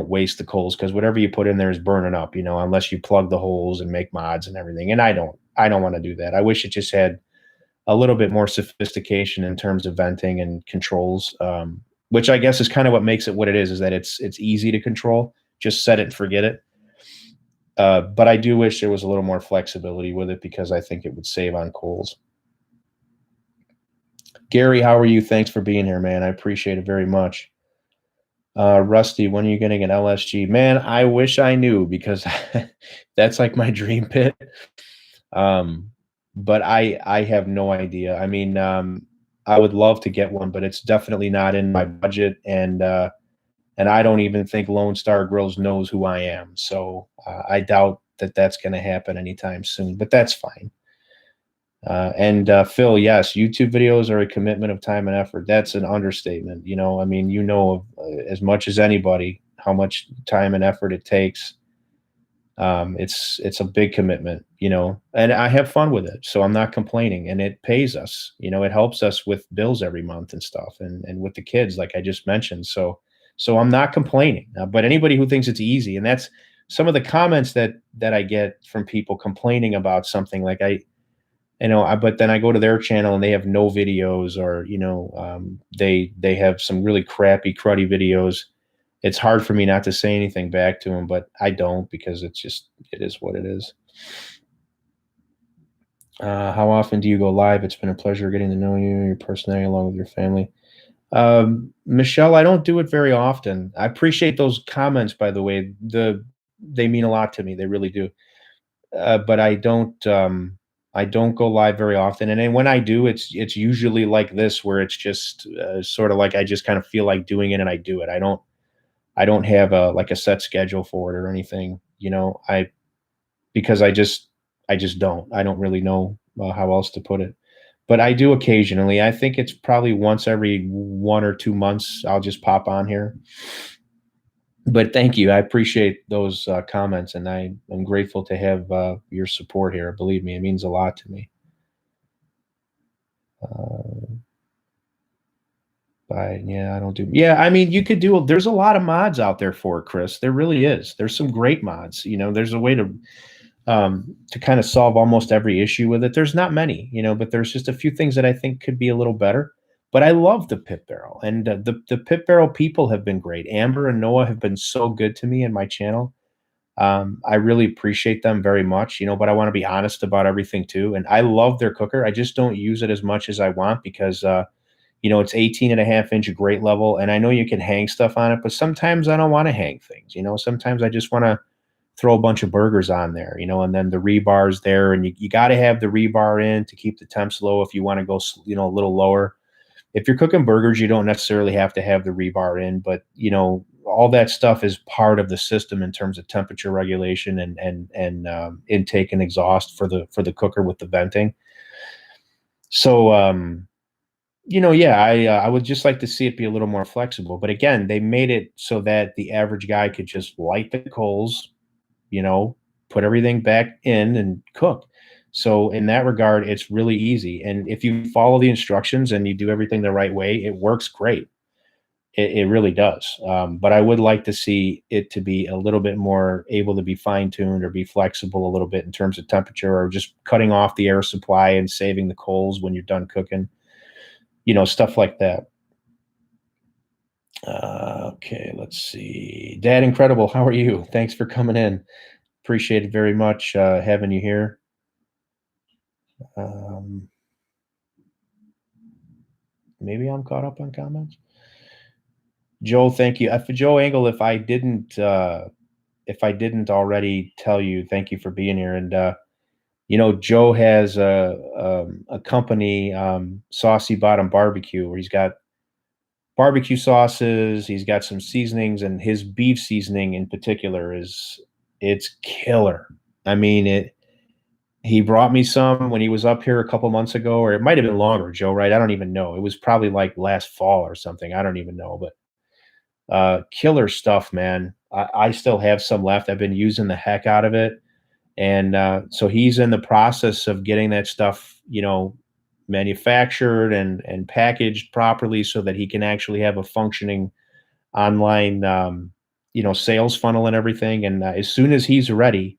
waste the coals, because whatever you put in there is burning up, unless you plug the holes and make mods and everything. And I don't want to do that. I wish it just had a little bit more sophistication in terms of venting and controls, which I guess is kind of what makes it what it is that it's easy to control. Just set it and forget it. But I do wish there was a little more flexibility with it, because I think it would save on coals. Gary, how are you? Thanks for being here, man. I appreciate it very much. Rusty, when are you getting an LSG? Man, I wish I knew, because that's like my dream pit. but I have no idea. I mean, I would love to get one, but it's definitely not in my budget, and I don't even think Lone Star Grills knows who I am. So I doubt that that's going to happen anytime soon. But that's fine. And Phil, yes, YouTube videos are a commitment of time and effort. That's an understatement. You know, I mean, you know as much as anybody how much time and effort it takes. It's a big commitment, you know, and I have fun with it, so I'm not complaining, and it pays us. You know, it helps us with bills every month and stuff, and with the kids, like I just mentioned. So I'm not complaining. But anybody who thinks it's easy, and that's some of the comments that I get from people complaining about something, like but then I go to their channel and they have no videos, or they have some really crappy, cruddy videos. It's hard for me not to say anything back to them, but I don't, because it is what it is. How often do you go live? It's been a pleasure getting to know you, your personality, along with your family. Michelle, I don't do it very often. I appreciate those comments, by the way. They mean a lot to me. They really do. But I don't go live very often. And then when I do, it's usually like this, where it's just sort of like I just kind of feel like doing it and I do it. I don't have a set schedule for it or anything, you know. Because I just don't. I don't really know how else to put it. But I do occasionally. I think it's probably once every 1 or 2 months I'll just pop on here. But thank you. I appreciate those comments, and I am grateful to have your support here. Believe me, it means a lot to me. Yeah, I don't do. Yeah, I mean, you could do. There's a lot of mods out there for it, Chris. There really is. There's some great mods. You know, there's a way to kind of solve almost every issue with it. There's not many, you know, but there's just a few things that I think could be a little better. But I love the pit barrel, and the pit barrel people have been great. Amber and Noah have been so good to me and my channel. I really appreciate them very much, you know, but I want to be honest about everything too. And I love their cooker. I just don't use it as much as I want, because it's 18.5 inch grate level, and I know you can hang stuff on it, but sometimes I don't want to hang things, you know. Sometimes I just want to throw a bunch of burgers on there, you know, and then the rebar's there, and you got to have the rebar in to keep the temps low if you want to go, a little lower. If you're cooking burgers, you don't necessarily have to have the rebar in, but all that stuff is part of the system in terms of temperature regulation and intake and exhaust for the cooker with the venting. So yeah, I would just like to see it be a little more flexible. But again, they made it so that the average guy could just light the coals, put everything back in and cook. So in that regard, it's really easy. And if you follow the instructions and you do everything the right way, it works great. It really does. But I would like to see it to be a little bit more able to be fine-tuned or be flexible a little bit in terms of temperature, or just cutting off the air supply and saving the coals when you're done cooking, stuff like that. Okay, let's see. Dad Incredible, how are you? Thanks for coming in. Appreciate it very much having you here. Maybe I'm caught up on comments. Joe, thank you. For Joe Engel, if I didn't already tell you, thank you for being here. And Joe has a company, Saucy Bottom Barbecue, where he's got barbecue sauces, he's got some seasonings, and his beef seasoning in particular it's killer. I mean, he brought me some when he was up here a couple months ago, or it might have been longer, Joe, right? I don't even know. It was probably like last fall or something. I don't even know, but killer stuff, man. I still have some left. I've been using the heck out of it. And so he's in the process of getting that stuff, manufactured and packaged properly so that he can actually have a functioning online, sales funnel and everything. And as soon as he's ready,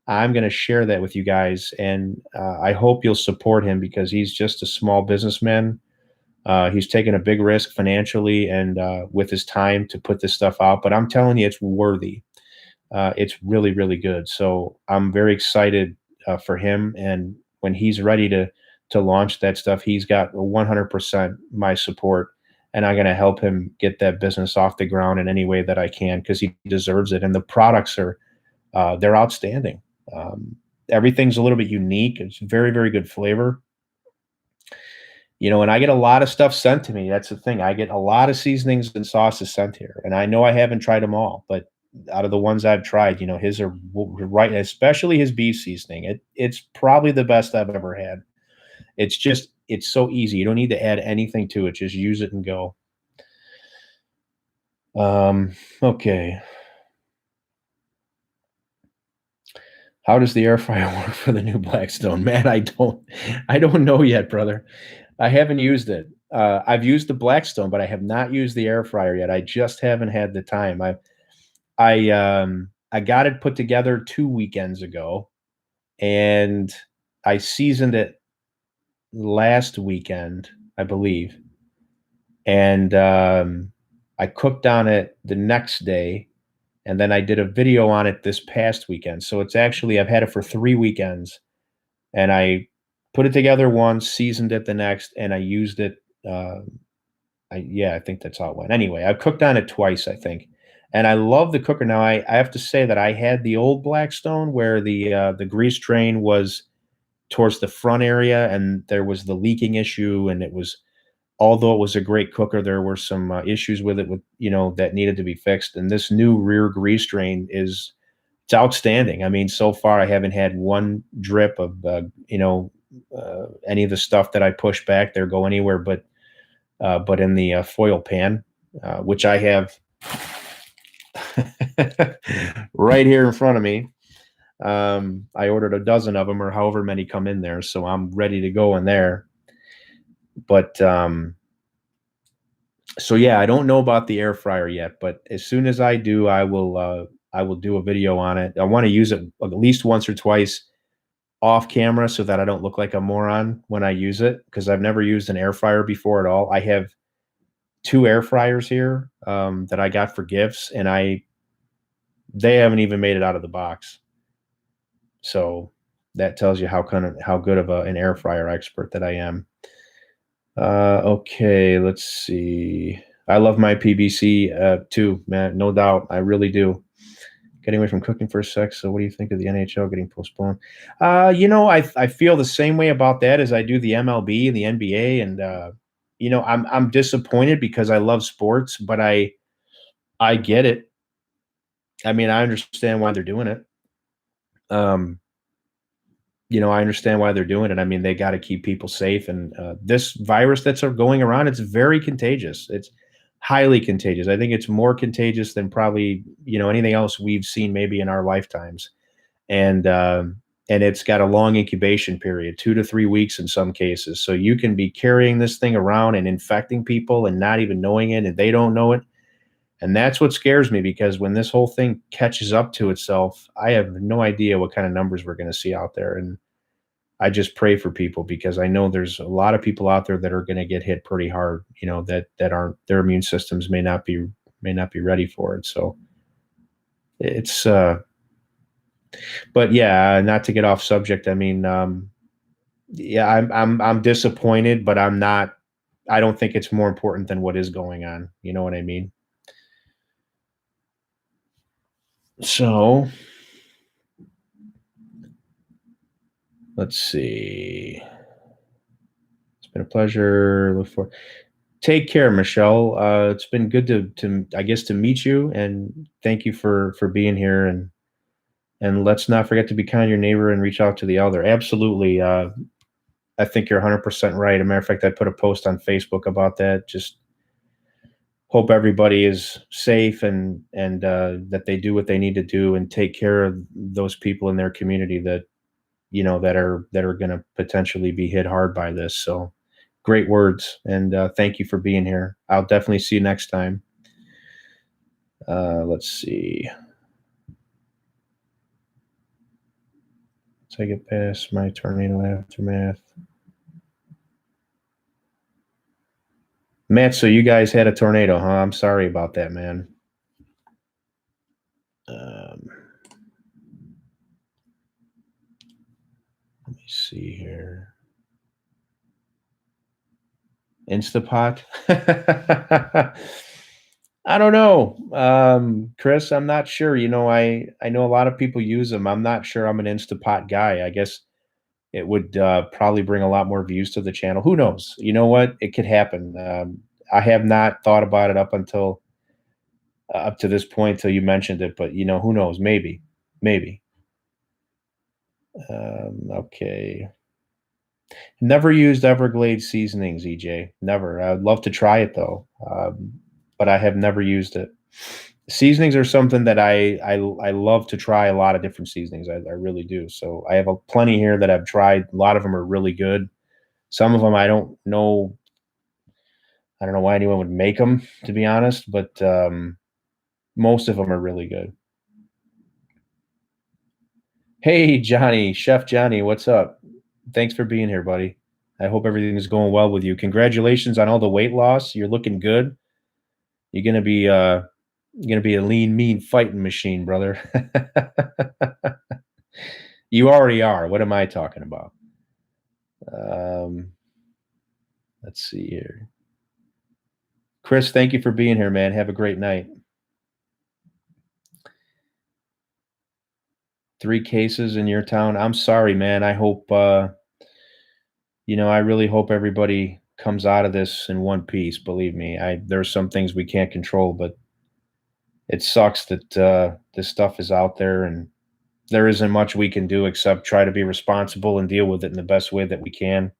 I'm going to share that with you guys. And I hope you'll support him, because he's just a small businessman. He's taken a big risk financially and with his time to put this stuff out. But I'm telling you, it's worthy. It's really, really good. So I'm very excited for him. And when he's ready to launch that stuff, he's got 100% my support. And I'm going to help him get that business off the ground in any way that I can, because he deserves it. And the products they're outstanding. everything's a little bit unique. It's very, very good flavor. And I get a lot of stuff sent to me. That's the thing. I get a lot of seasonings and sauces sent here, and I know I haven't tried them all, but out of the ones I've tried, his are right, especially his beef seasoning. It's probably the best I've ever had. It's so easy. You don't need to add anything to it. Just use it and go. Okay. How does the air fryer work for the new Blackstone? Man, I don't know yet, brother. I haven't used it. I've used the Blackstone, but I have not used the air fryer yet. I just haven't had the time. I got it put together 2 weekends ago, and I seasoned it last weekend, I believe, and I cooked on it the next day, and then I did a video on it this past weekend. So it's actually I've had it for 3 weekends, and I put it together once, seasoned it the next, and I used it. I think that's how it went. Anyway, I've cooked on it twice, I think, and I love the cooker. Now, I have to say that I had the old Blackstone where the grease train was towards the front area, and there was the leaking issue, and it was although it was a great cooker, there were some issues with it that needed to be fixed. And this new rear grease drain it's outstanding. I mean, so far I haven't had one drip of any of the stuff that I push back there go anywhere, but in the foil pan, which I have right here in front of me. I ordered a dozen of them, or however many come in there, so I'm ready to go in there. But so yeah, I don't know about the air fryer yet, but as soon as I do, I will do a video on it. I want to use it at least once or twice off camera so that I don't look like a moron when I use it, because I've never used an air fryer before at all. I have 2 air fryers here that I got for gifts, and they haven't even made it out of the box. So that tells you how good of an air fryer expert that I am. Okay, let's see. I love my PBC too, man. No doubt, I really do. Getting away from cooking for a sec. So, what do you think of the NHL getting postponed? I feel the same way about that as I do the MLB and the NBA, and I'm disappointed because I love sports, but I get it. I mean, I understand why they're doing it. Um, I understand why they're doing it. I mean, they got to keep people safe, and this virus that's going around, it's very contagious. It's highly contagious. I think it's more contagious than probably anything else we've seen maybe in our lifetimes, and it's got a long incubation period, 2 to 3 weeks in some cases. So you can be carrying this thing around and infecting people and not even knowing it, and they don't know it. And that's what scares me, because when this whole thing catches up to itself, I have no idea what kind of numbers we're going to see out there. And I just pray for people, because I know there's a lot of people out there that are going to get hit pretty hard, that aren't, their immune systems may not be ready for it. So it's but yeah, not to get off subject. I mean, yeah, I'm disappointed, but I don't think it's more important than what is going on. You know what I mean? So let's see. It's been a pleasure. Look forward. Take care, Michelle. It's been good to I guess to meet you, and thank you for being here. And let's not forget to be kind to your neighbor and reach out to the elder. Absolutely. I think you're 100% right. As a matter of fact, I put a post on Facebook about that. Just hope everybody is safe, and that they do what they need to do and take care of those people in their community that that are going to potentially be hit hard by this. So great words, and thank you for being here. I'll definitely see you next time. Let's see. Once I get past my tornado aftermath. Matt, so you guys had a tornado, huh? I'm sorry about that, man. Let me see here. Instapot. I don't know, Chris. I'm not sure. I know a lot of people use them. I'm not sure I'm an Instapot guy. I guess it would probably bring a lot more views to the channel. Who knows? You know what? It could happen. I have not thought about it up to this point till you mentioned it, but who knows? Maybe, maybe. Okay. Never used Everglades seasonings, EJ. Never. I'd love to try it though, but I have never used it. Seasonings are something that I love to try a lot of different seasonings. I really do. So I have plenty here that I've tried. A lot of them are really good. Some of them I don't know. I don't know why anyone would make them, to be honest, but most of them are really good. Hey, Johnny, Chef Johnny, what's up? Thanks for being here, buddy. I hope everything is going well with you. Congratulations on all the weight loss. You're looking good. You're gonna be a lean, mean fighting machine, brother. You already are. What am I talking about? Um, let's see here. Chris, thank you for being here, man. Have a great night. 3 cases in your town. I'm sorry, man. I hope I really hope everybody comes out of this in one piece. Believe me, there's some things we can't control, but it sucks that this stuff is out there, and there isn't much we can do except try to be responsible and deal with it in the best way that we can.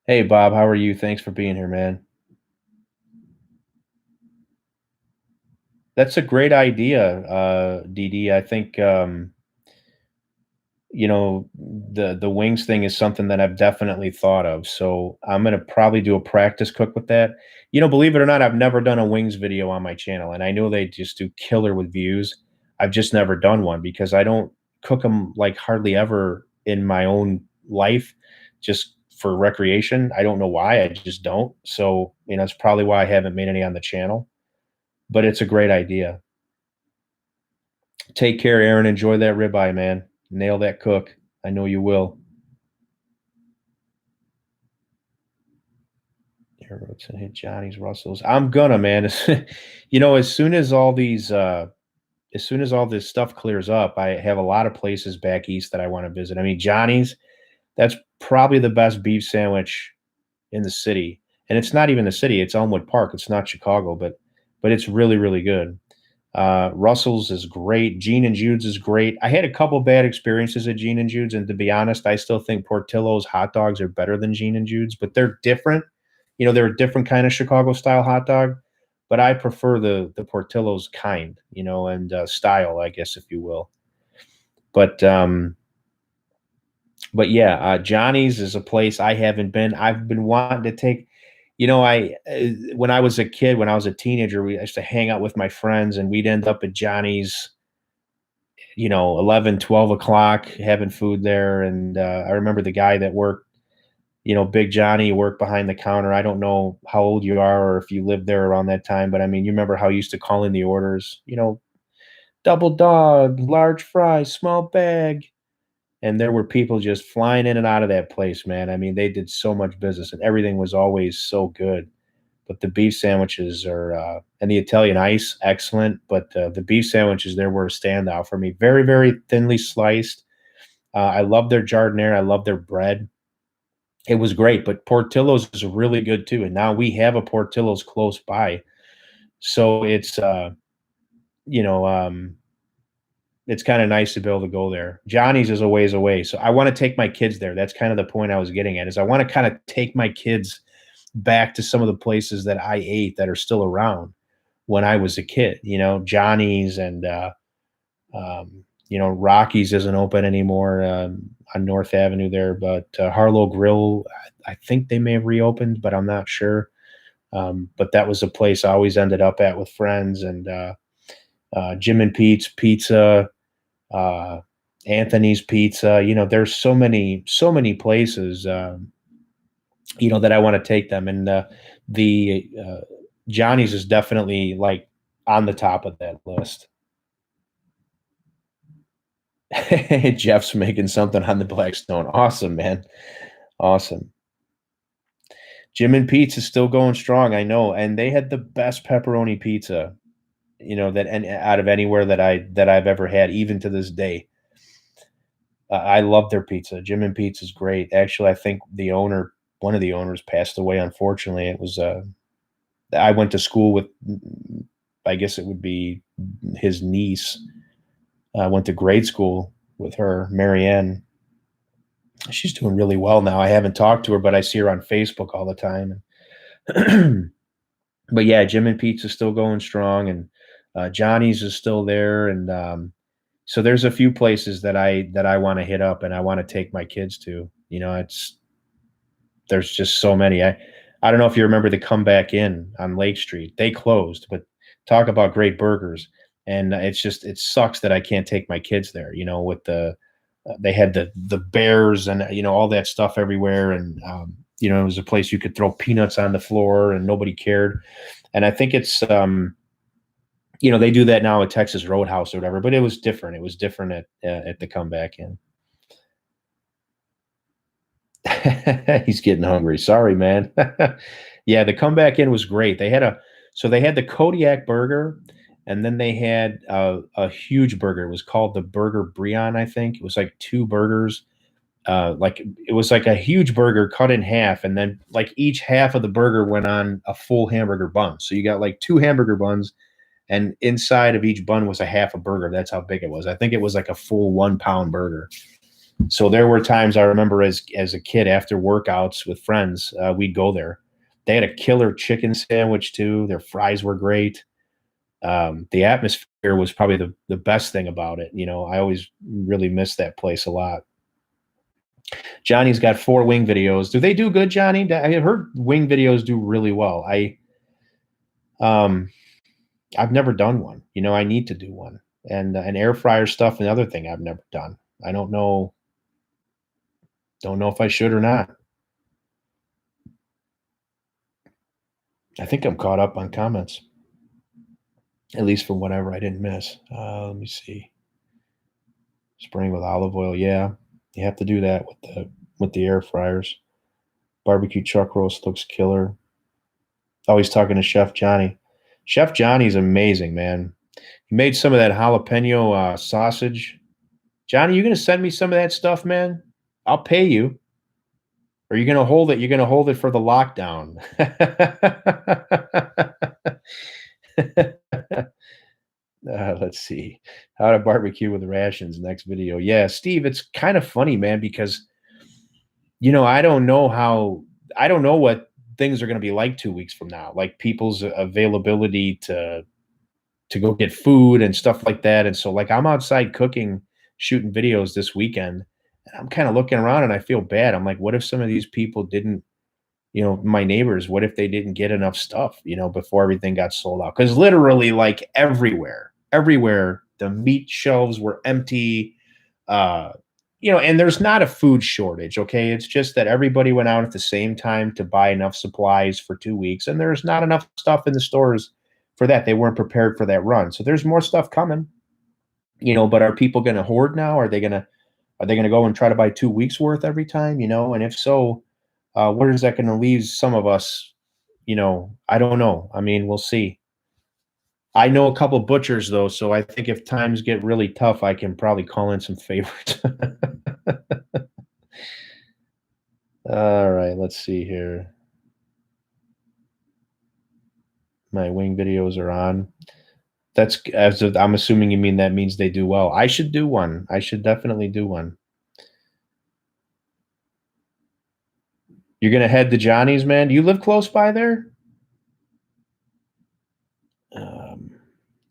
Hey, Bob, how are you? Thanks for being here, man. That's a great idea, DD. I think the wings thing is something that I've definitely thought of. So I'm gonna probably do a practice cook with that. Believe it or not, I've never done a wings video on my channel, and I know they just do killer with views. I've just never done one because I don't cook them like hardly ever in my own life, just for recreation. I don't know why. I just don't. So that's probably why I haven't made any on the channel. But it's a great idea. Take care, Aaron. Enjoy that ribeye, man. Nail that cook. I know you will. Airboats and hit Johnny's Russells. I'm gonna, man. As soon as as soon as all this stuff clears up, I have a lot of places back east that I want to visit. I mean, Johnny's, that's probably the best beef sandwich in the city. And it's not even the city, it's Elmwood Park. It's not Chicago, but it's really, really good. Russell's is great. Gene and Jude's is great. I had a couple bad experiences at Gene and Jude's, and to be honest, I still think Portillo's hot dogs are better than Gene and Jude's, but they're different. They're a different kind of Chicago style hot dog, but I prefer the Portillo's kind, and style, I guess, if you will. But yeah, Johnny's is a place I haven't been. I've been wanting to take. When I was a kid, when I was a teenager, we used to hang out with my friends, and we'd end up at Johnny's 11, 12 o'clock having food there. And I remember the guy that worked, Big Johnny, worked behind the counter. I don't know how old you are or if you lived there around that time, but I mean, you remember how he used to call in the orders, double dog, large fries, small bag. And there were people just flying in and out of that place, man. I mean, they did so much business and everything was always so good. But the beef sandwiches and the Italian ice, excellent. But the beef sandwiches there were a standout for me. Very, very thinly sliced. I love their giardiniera. I love their bread. It was great. But Portillo's is really good too. And now we have a Portillo's close by, so you know um, it's kind of nice to be able to go there. Johnny's is a ways away, so I want to take my kids there. That's kind of the point I was getting at. Is I want to kind of take my kids back to some of the places that I ate that are still around when I was a kid. Johnny's and Rocky's isn't open anymore on North Avenue there, but Harlow Grill, I think they may have reopened, but I'm not sure. But that was a place I always ended up at with friends, and Jim and Pete's Pizza, uh, Anthony's Pizza. There's so many places, that I want to take them. And the Johnny's is definitely like on the top of that list. Jeff's making something on the Blackstone. Awesome, man. Awesome. Jim and Pete's is still going strong, I know, and they had the best pepperoni pizza, that and out of anywhere that I've ever had, even to this day. I love their pizza. Jim and Pete's is great. Actually, I think one of the owners passed away, unfortunately. It was I went to school with, I guess it would be his niece. I went to grade school with her, Marianne. She's doing really well now. I haven't talked to her, but I see her on Facebook all the time. But yeah, Jim and Pete's is still going strong, and Johnny's is still there, and so there's a few places that I want to hit up and I want to take my kids to. There's just so many. I don't know if you remember the Comeback Inn on Lake Street. They closed, but talk about great burgers. And it sucks that I can't take my kids there. With they had the bears and all that stuff everywhere, and it was a place you could throw peanuts on the floor and nobody cared. And I think it's they do that now at Texas Roadhouse or whatever, but it was different. It was different at the Comeback Inn. He's getting hungry. Sorry, man. Yeah, the Comeback Inn was great. They had the Kodiak burger, and then they had a huge burger. It was called the Burger Brion, I think. It was like two burgers. It was like a huge burger cut in half, and then like each half of the burger went on a full hamburger bun. So you got like two hamburger buns, and inside of each bun was a half a burger. That's how big it was. I think it was like a full 1 pound burger. So there were times I remember as a kid after workouts with friends, we'd go there. They had a killer chicken sandwich too. Their fries were great. The atmosphere was probably the best thing about it. I always really miss that place a lot. Johnny's got 4 wing videos. Do they do good, Johnny? I have heard wing videos do really well. I've never done one. I need to do one. And an air fryer stuff, another thing I've never done. I don't know if I should or not. I think I'm caught up on comments, at least from whatever I didn't miss. Let me see. Spraying with olive oil. Yeah, you have to do that with the air fryers. Barbecue chuck roast looks killer. Oh, he's talking to Chef Johnny. Chef Johnny's amazing, man. He made some of that jalapeno sausage. Johnny, you gonna send me some of that stuff, man? I'll pay you. Or you're gonna hold it. You're gonna hold it for the lockdown. Let's see. How to barbecue with rations. Next video. Yeah, Steve, it's kind of funny, man, because I don't know what things are going to be like 2 weeks from now, like people's availability to go get food and stuff like that. And so like I'm outside cooking, shooting videos this weekend, and I'm kind of looking around and I feel bad. I'm like, what if some of these people didn't, my neighbors, what if they didn't get enough stuff, before everything got sold out? Because literally like everywhere, the meat shelves were empty. And there's not a food shortage, okay? It's just that everybody went out at the same time to buy enough supplies for 2 weeks, and there's not enough stuff in the stores for that. They weren't prepared for that run. So there's more stuff coming, but are people going to hoard now? Are they going to go and try to buy 2 weeks worth every time, And if so, where is that going to leave some of us? I don't know. I mean, we'll see. I know a couple butchers though, so I think if times get really tough, I can probably call in some favorites. All right, let's see here. My wing videos are on. I'm assuming you mean that means they do well. I should do one. I should definitely do one. You're gonna head to Johnny's, man. Do you live close by there?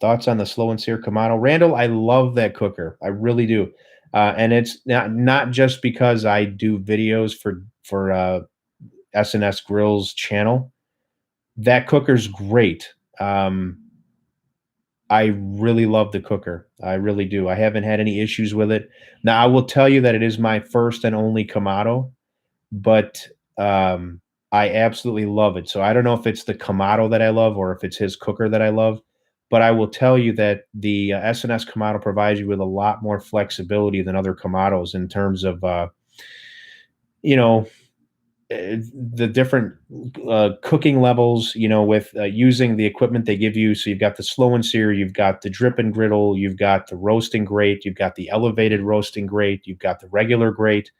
Thoughts on the Slow and Sear Kamado? Randall, I love that cooker. I really do. And it's not just because I do videos for S&S Grills channel. That cooker's great. I really love the cooker. I really do. I haven't had any issues with it. Now, I will tell you that it is my first and only Kamado, but I absolutely love it. So I don't know if it's the Kamado that I love or if it's his cooker that I love. But I will tell you that the S&S Kamado provides you with a lot more flexibility than other Kamados in terms of, the different cooking levels, with using the equipment they give you. So you've got the slow and sear, you've got the drip and griddle, you've got the roasting grate, you've got the elevated roasting grate, you've got the regular grate.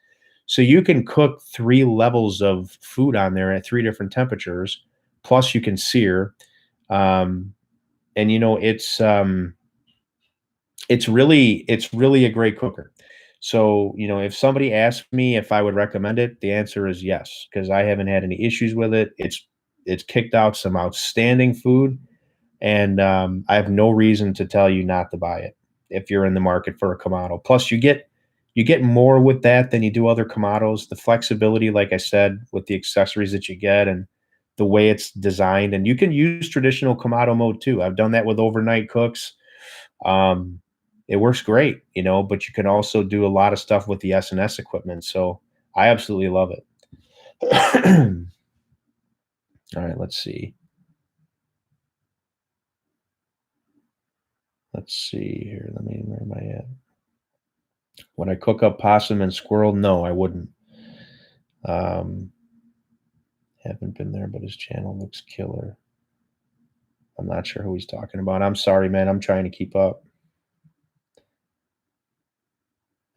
So you can cook three levels of food on there at three different temperatures. Plus, you can sear, um, and it's really a great cooker. So, if somebody asked me if I would recommend it, the answer is yes, because I haven't had any issues with it. It's kicked out some outstanding food, and I have no reason to tell you not to buy it if you're in the market for a Kamado. Plus, you get more with that than you do other Kamados. The flexibility, like I said, with the accessories that you get and the way it's designed, and you can use traditional Kamado mode too. I've done that with overnight cooks. Um, it works great, but you can also do a lot of stuff with the S&S equipment. So I absolutely love it. All right, let's see. Let's see here. Where am I at? Would I cook up possum and squirrel? No, I wouldn't. Um, haven't been there, but his channel looks killer. I'm not sure who he's talking about. I'm sorry, man. I'm trying to keep up.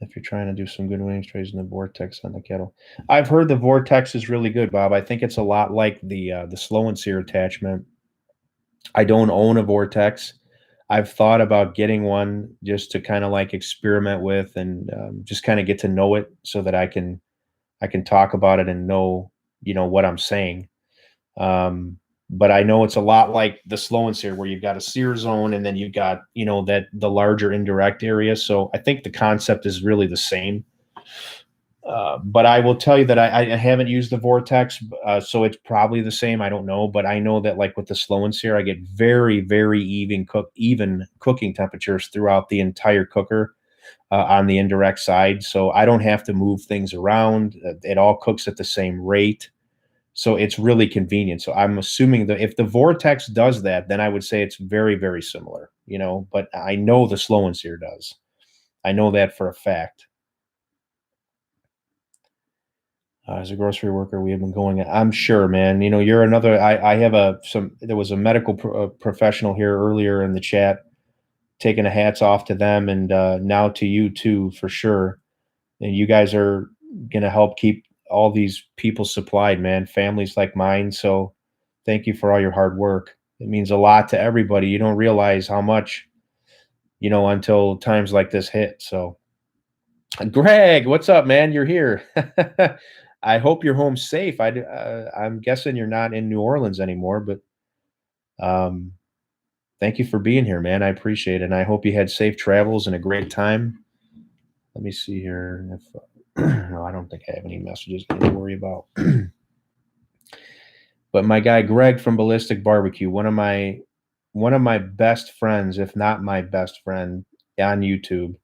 If you're trying to do some good wings, try using the Vortex on the kettle. I've heard the Vortex is really good, Bob. I think it's a lot like the slow and sear attachment. I don't own a Vortex. I've thought about getting one just to kind of like experiment with and just kind of get to know it so that I can talk about it and know what I'm saying. Um, but I know it's a lot like the slow and sear where you've got a sear zone and then you've got that the larger indirect area. So I think the concept is really the same. But I will tell you that I haven't used the Vortex, so it's probably the same. I don't know, but I know that like with the slow and sear, I get very, very even cooking temperatures throughout the entire cooker on the indirect side. So I don't have to move things around. It all cooks at the same rate. So it's really convenient. So I'm assuming that if the Vortex does that, then I would say it's very, very similar, but I know the slow and sear does. I know that for a fact. As a grocery worker, we have been going. I'm sure, man. You're another. I have there was a medical professional here earlier in the chat, taking a hats off to them, and now to you too, for sure. And you guys are gonna help keep all these people supplied, man. Families like mine. So, thank you for all your hard work. It means a lot to everybody. You don't realize how much, until times like this hit. So, Greg, what's up, man? You're here. I hope you're home safe. I'm guessing you're not in New Orleans anymore, but um, thank you for being here, man. I appreciate it, and I hope you had safe travels and a great time. Let me see here. If no, I don't think I have any messages to worry about. But my guy Greg from Ballistic Barbecue, one of my best friends, if not my best friend, on YouTube.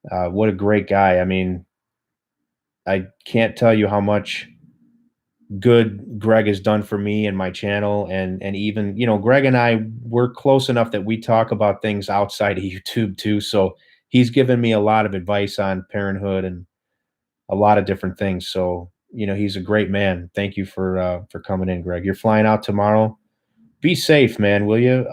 What a great guy. I mean, I can't tell you how much good Greg has done for me and my channel. And even, Greg and I, we're close enough that we talk about things outside of YouTube too. So he's given me a lot of advice on parenthood and a lot of different things. So, he's a great man. Thank you for coming in, Greg. You're flying out tomorrow. Be safe, man, will you?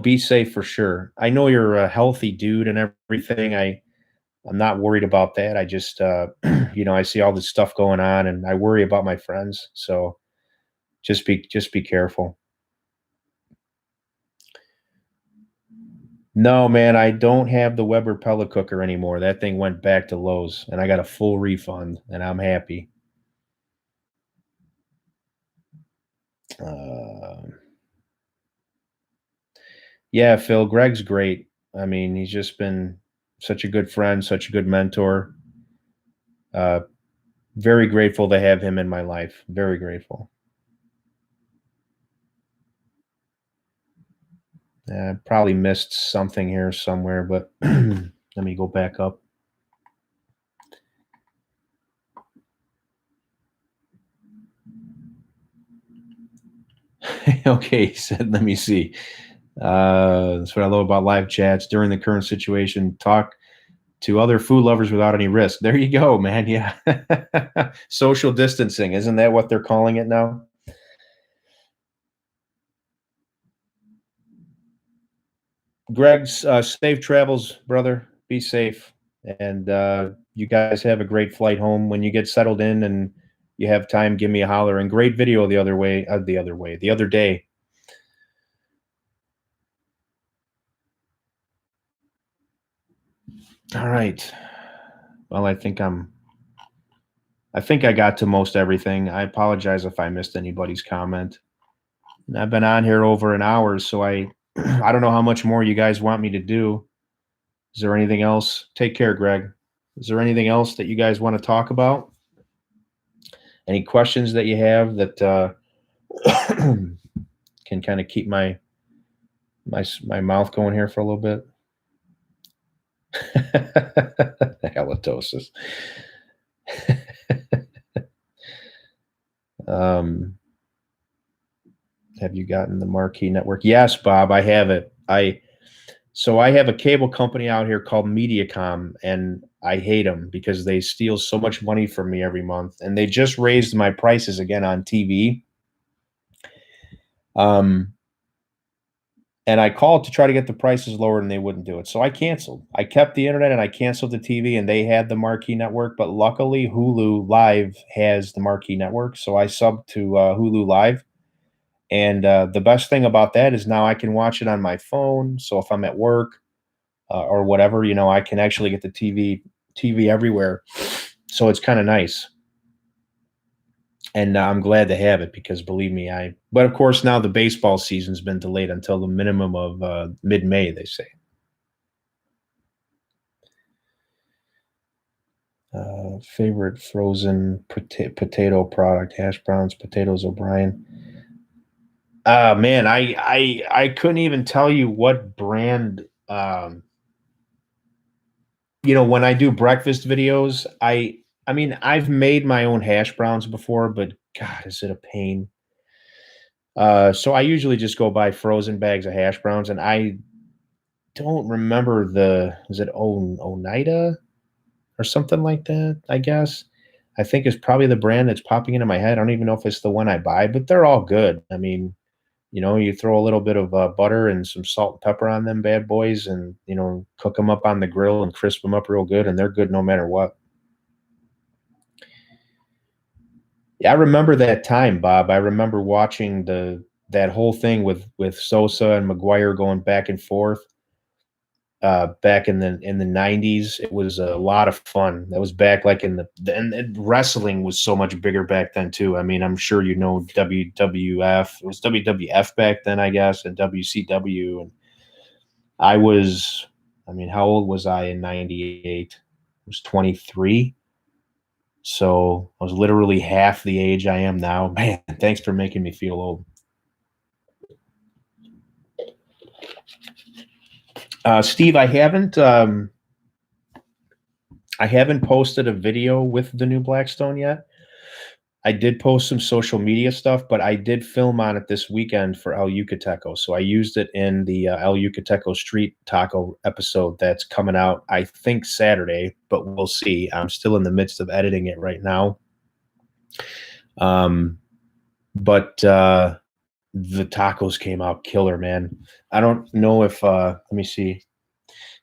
Be safe for sure. I know you're a healthy dude and everything. I'm not worried about that. I just, I see all this stuff going on, and I worry about my friends. So just be careful. No, man, I don't have the Weber pellet cooker anymore. That thing went back to Lowe's, and I got a full refund, and I'm happy. Uh, yeah, Phil, Greg's great. I mean, he's just been such a good friend, such a good mentor. Uh, very grateful to have him in my life. Very grateful. Probably missed something here somewhere, but let me go back up. Okay, he said, let me see. That's what I love about live chats during the current situation. Talk to other food lovers without any risk. There you go, man. Yeah. Social distancing. Isn't that what they're calling it now? Greg's safe travels, brother. Be safe. And you guys have a great flight home. When you get settled in and you have time, give me a holler. And great video the other day. All right. Well, I think I got to most everything. I apologize if I missed anybody's comment. And I've been on here over an hour, so I I don't know how much more you guys want me to do. Is there anything else? Take care, Greg. Is there anything else that you guys want to talk about? Any questions that you have that can kind of keep my mouth going here for a little bit? Halitosis. Have you gotten the Marquee Network? Yes, Bob, I have it. So I have a cable company out here called Mediacom, and I hate them because they steal so much money from me every month. And they just raised my prices again on TV. And I called to try to get the prices lower, and they wouldn't do it. So I canceled. I kept the internet and I canceled the TV, and they had the Marquee Network. But luckily, Hulu Live has the Marquee Network. So I subbed to Hulu Live. And the best thing about that is now I can watch it on my phone. So if I'm at work or whatever, I can actually get the TV everywhere. So it's kind of nice. And I'm glad to have it because believe me, but of course now the baseball season's been delayed until the minimum of mid-May, they say. Favorite frozen potato product, hash browns, potatoes, O'Brien. Man, I couldn't even tell you what brand. When I do breakfast videos, I mean, I've made my own hash browns before, but God, is it a pain? So I usually just go buy frozen bags of hash browns, and I don't remember is it Oneida or something like that, I guess. I think it's probably the brand that's popping into my head. I don't even know if it's the one I buy, but they're all good. I mean, you throw a little bit of butter and some salt and pepper on them bad boys and, cook them up on the grill and crisp them up real good, and they're good no matter what. Yeah, I remember that time, Bob. I remember watching that whole thing with Sosa and McGwire going back and forth back in the 90s. It was a lot of fun. That was back like and wrestling was so much bigger back then too. I mean, I'm sure WWF. It was WWF back then, I guess, and WCW. And I mean, how old was I in 98? I was 23. So I was literally half the age I am now. Man, thanks for making me feel old. Steve, I haven't posted a video with the new Blackstone yet. I did post some social media stuff, but I did film on it this weekend for El Yucateco. So I used it in the El Yucateco Street Taco episode that's coming out, I think, Saturday, but we'll see. I'm still in the midst of editing it right now. But the tacos came out killer, man. I don't know if let me see.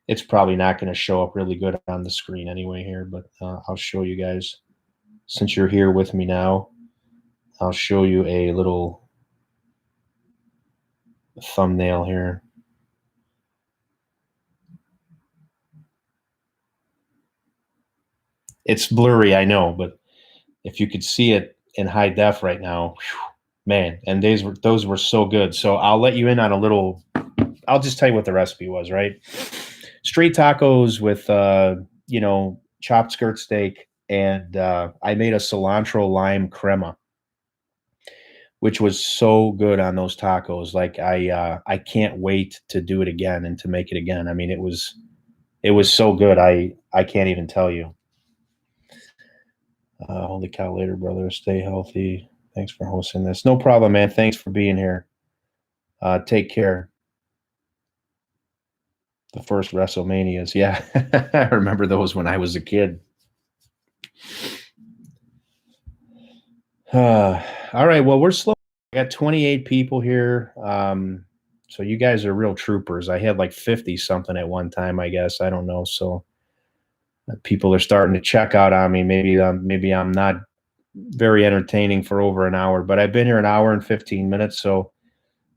It's probably not going to show up really good on the screen anyway here, but I'll show you guys. Since you're here with me now, I'll show you a little thumbnail here. It's blurry, I know, but if you could see it in high def right now, whew, man, and those were so good. So I'll let you in on a little. I'll just tell you what the recipe was, right? Street tacos with chopped skirt steak, and I made a cilantro lime crema, which was so good on those tacos. Like I can't wait to do it again and to make it again. I mean, it was so good. I can't even tell you. Holy cow, later, brother. Stay healthy. Thanks for hosting this. No problem, man. Thanks for being here. Take care. The first WrestleManias. Yeah. I remember those when I was a kid. All right. Well, we're slow. I got 28 people here. So you guys are real troopers. I had like 50 something at one time, I guess. I don't know. So people are starting to check out on me. Maybe I'm not very entertaining for over an hour, but I've been here an hour and 15 minutes. So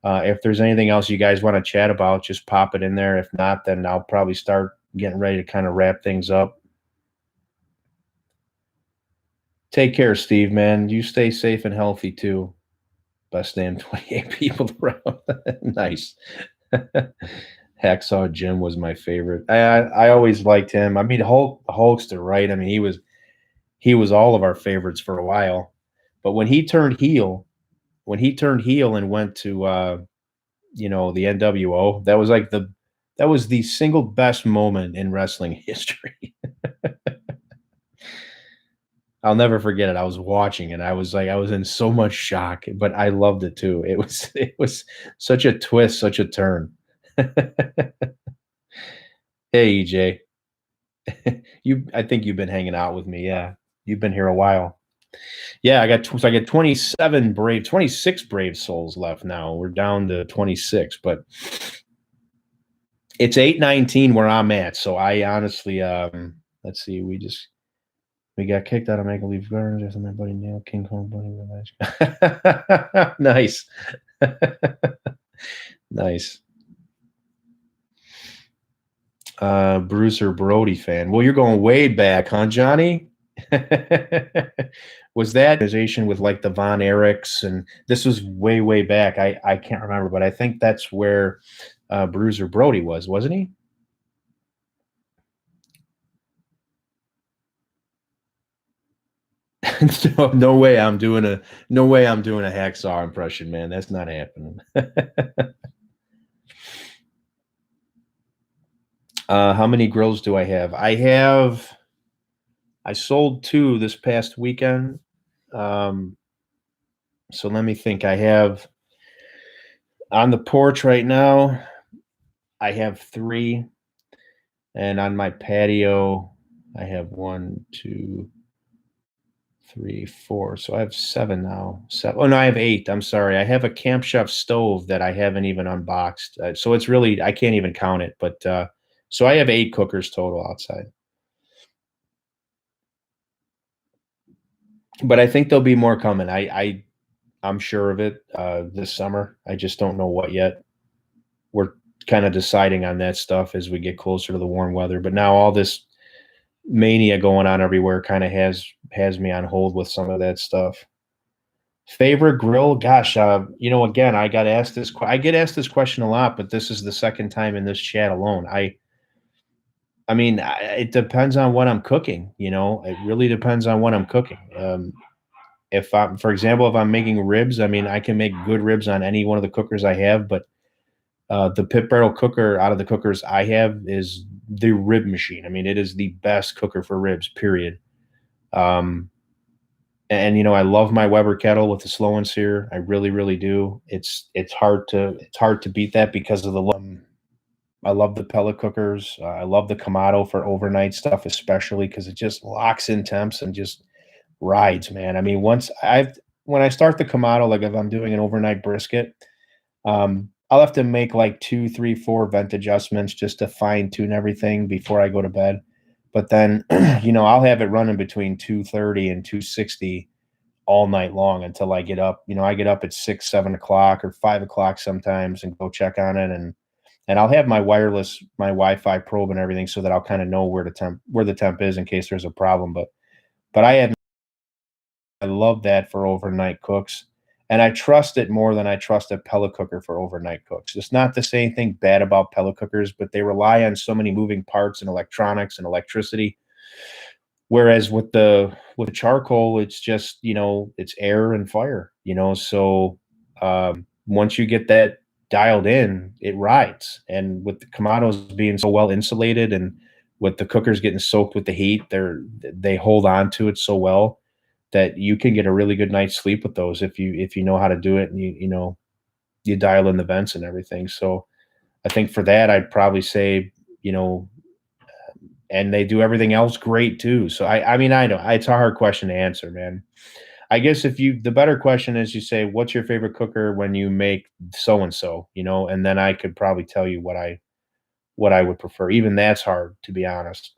if there's anything else you guys want to chat about, just pop it in there. If not, then I'll probably start getting ready to kind of wrap things up. Take care, Steve, man. You stay safe and healthy too. Best damn 28 people around. Nice. Hacksaw Jim was my favorite. I always liked him. I mean, Hulkster, right? I mean, he was all of our favorites for a while. But when he turned heel and went to the NWO, that was the single best moment in wrestling history. I'll never forget it. I was watching it. I was in so much shock, but I loved it too. It was such a twist, such a turn. Hey, EJ. I think you've been hanging out with me. Yeah. You've been here a while. Yeah, I got 26 Brave Souls left now. We're down to 26, but it's 8:19 where I'm at. So I honestly let's see, we got kicked out of Maple Leaf Gardens after my buddy Neil King Kong buddy. Nice. Nice. Bruiser Brody fan. Well, you're going way back, huh, Johnny? Was that organization with like the Von Erichs, and this was way, way back. I can't remember, but I think that's where Bruiser Brody wasn't he? No way I'm doing a hacksaw impression, man. That's not happening. How many grills do I have? I sold 2 this past weekend. So let me think. I have on the porch right now, I have 3. And on my patio, I have 1, 2, 3, 4. So I have 7 now. Oh no, I have 8. I'm sorry. I have a Camp Chef stove that I haven't even unboxed. So it's really, I can't even count it. But so I have 8 cookers total outside. But I think there'll be more coming. I'm sure of it this summer. I just don't know what yet. We're kind of deciding on that stuff as we get closer to the warm weather. But now all this mania going on everywhere kind of has me on hold with some of that stuff. Favorite grill? Gosh, again, I get asked this question a lot, but this is the second time in this chat alone. I mean, it depends on what I'm cooking. It really depends on what I'm cooking. For example, if I'm making ribs, I mean, I can make good ribs on any one of the cookers I have, but the Pit Barrel cooker out of the cookers I have is the rib machine. I mean, it is the best cooker for ribs, period. And I love my Weber kettle with the slow and sear. I really, really do. It's hard to beat that because of the I love the pellet cookers. I love the Kamado for overnight stuff, especially because it just locks in temps and just rides, man. I mean, when I start the Kamado, like if I'm doing an overnight brisket, I'll have to make like 2, 3, 4 vent adjustments just to fine tune everything before I go to bed. But then, I'll have it running between 230 and 260 all night long until I get up. I get up at 6, 7 o'clock or 5 o'clock sometimes and go check on it. And I'll have my Wi-Fi probe and everything so that I'll kind of know where the temp is in case there's a problem. But I love that for overnight cooks. And I trust it more than I trust a pellet cooker for overnight cooks. It's not to say anything bad about pellet cookers, but they rely on so many moving parts and electronics and electricity. Whereas with the charcoal, it's just, it's air and fire, So once you get that dialed in, it rides. And with the Kamados being so well insulated and with the cookers getting soaked with the heat, they hold on to it so well that you can get a really good night's sleep with those if you know how to do it and you dial in the vents and everything. So I think for that, I'd probably say you know, and they do everything else great too. So I mean, I know it's a hard question to answer, man. I guess if you the better question is you say, what's your favorite cooker when you make so and so, and then I could probably tell you what I would prefer. Even that's hard, to be honest.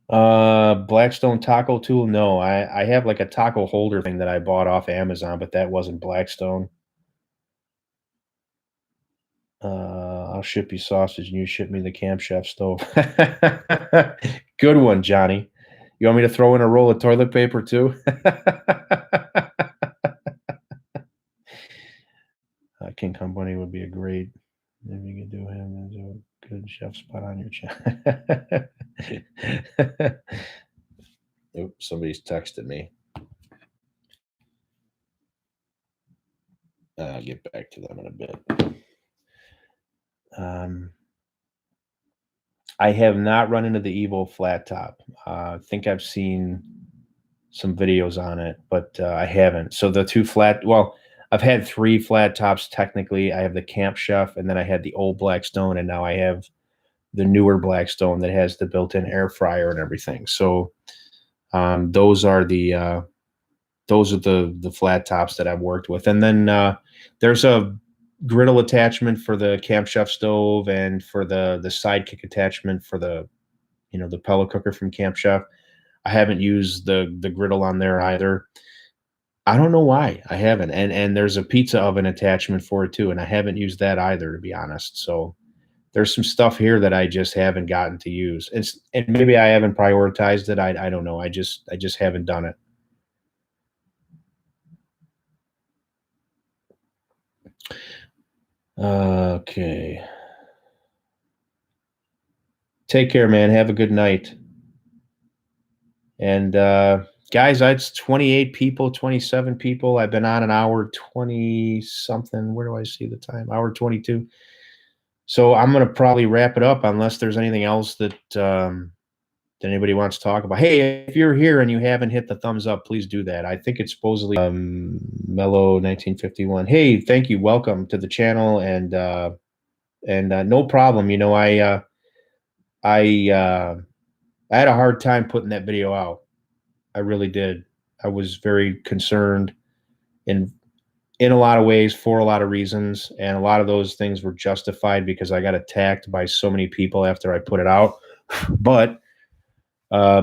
Blackstone taco tool. No, I have like a taco holder thing that I bought off Amazon, but that wasn't Blackstone. I'll ship you sausage and you ship me the Camp Chef stove. Good one, Johnny. You want me to throw in a roll of toilet paper too? King Company would be a great. Maybe you could do him as a good chef spot on your channel. Oops, somebody's texted me. I'll get back to them in a bit. I have not run into the Evo flat top. I think I've seen some videos on it, but I haven't. So the two flat, well, I've had 3 flat tops technically. I have the Camp Chef, and then I had the old Blackstone, and now I have the newer Blackstone that has the built-in air fryer and everything. So those are the flat tops that I've worked with. And then there's a griddle attachment for the Camp Chef stove and for the sidekick attachment for the the pellet cooker from Camp Chef. I haven't used the griddle on there either. I don't know why I haven't. And there's a pizza oven attachment for it too, and I haven't used that either, to be honest. So there's some stuff here that I just haven't gotten to use. And maybe I haven't prioritized it. I don't know. I just haven't done it. Okay. Take care, man. Have a good night. And guys, it's 28 people, 27 people. I've been on an hour 20 something. Where do I see the time? Hour 22. So I'm going to probably wrap it up unless there's anything else that anybody wants to talk about. Hey, if you're here and you haven't hit the thumbs up, please do that. I think it's supposedly Mellow 1951. Hey, thank you. Welcome to the channel. And no problem. I had a hard time putting that video out. I really did. I was very concerned in a lot of ways for a lot of reasons. And a lot of those things were justified because I got attacked by so many people after I put it out. But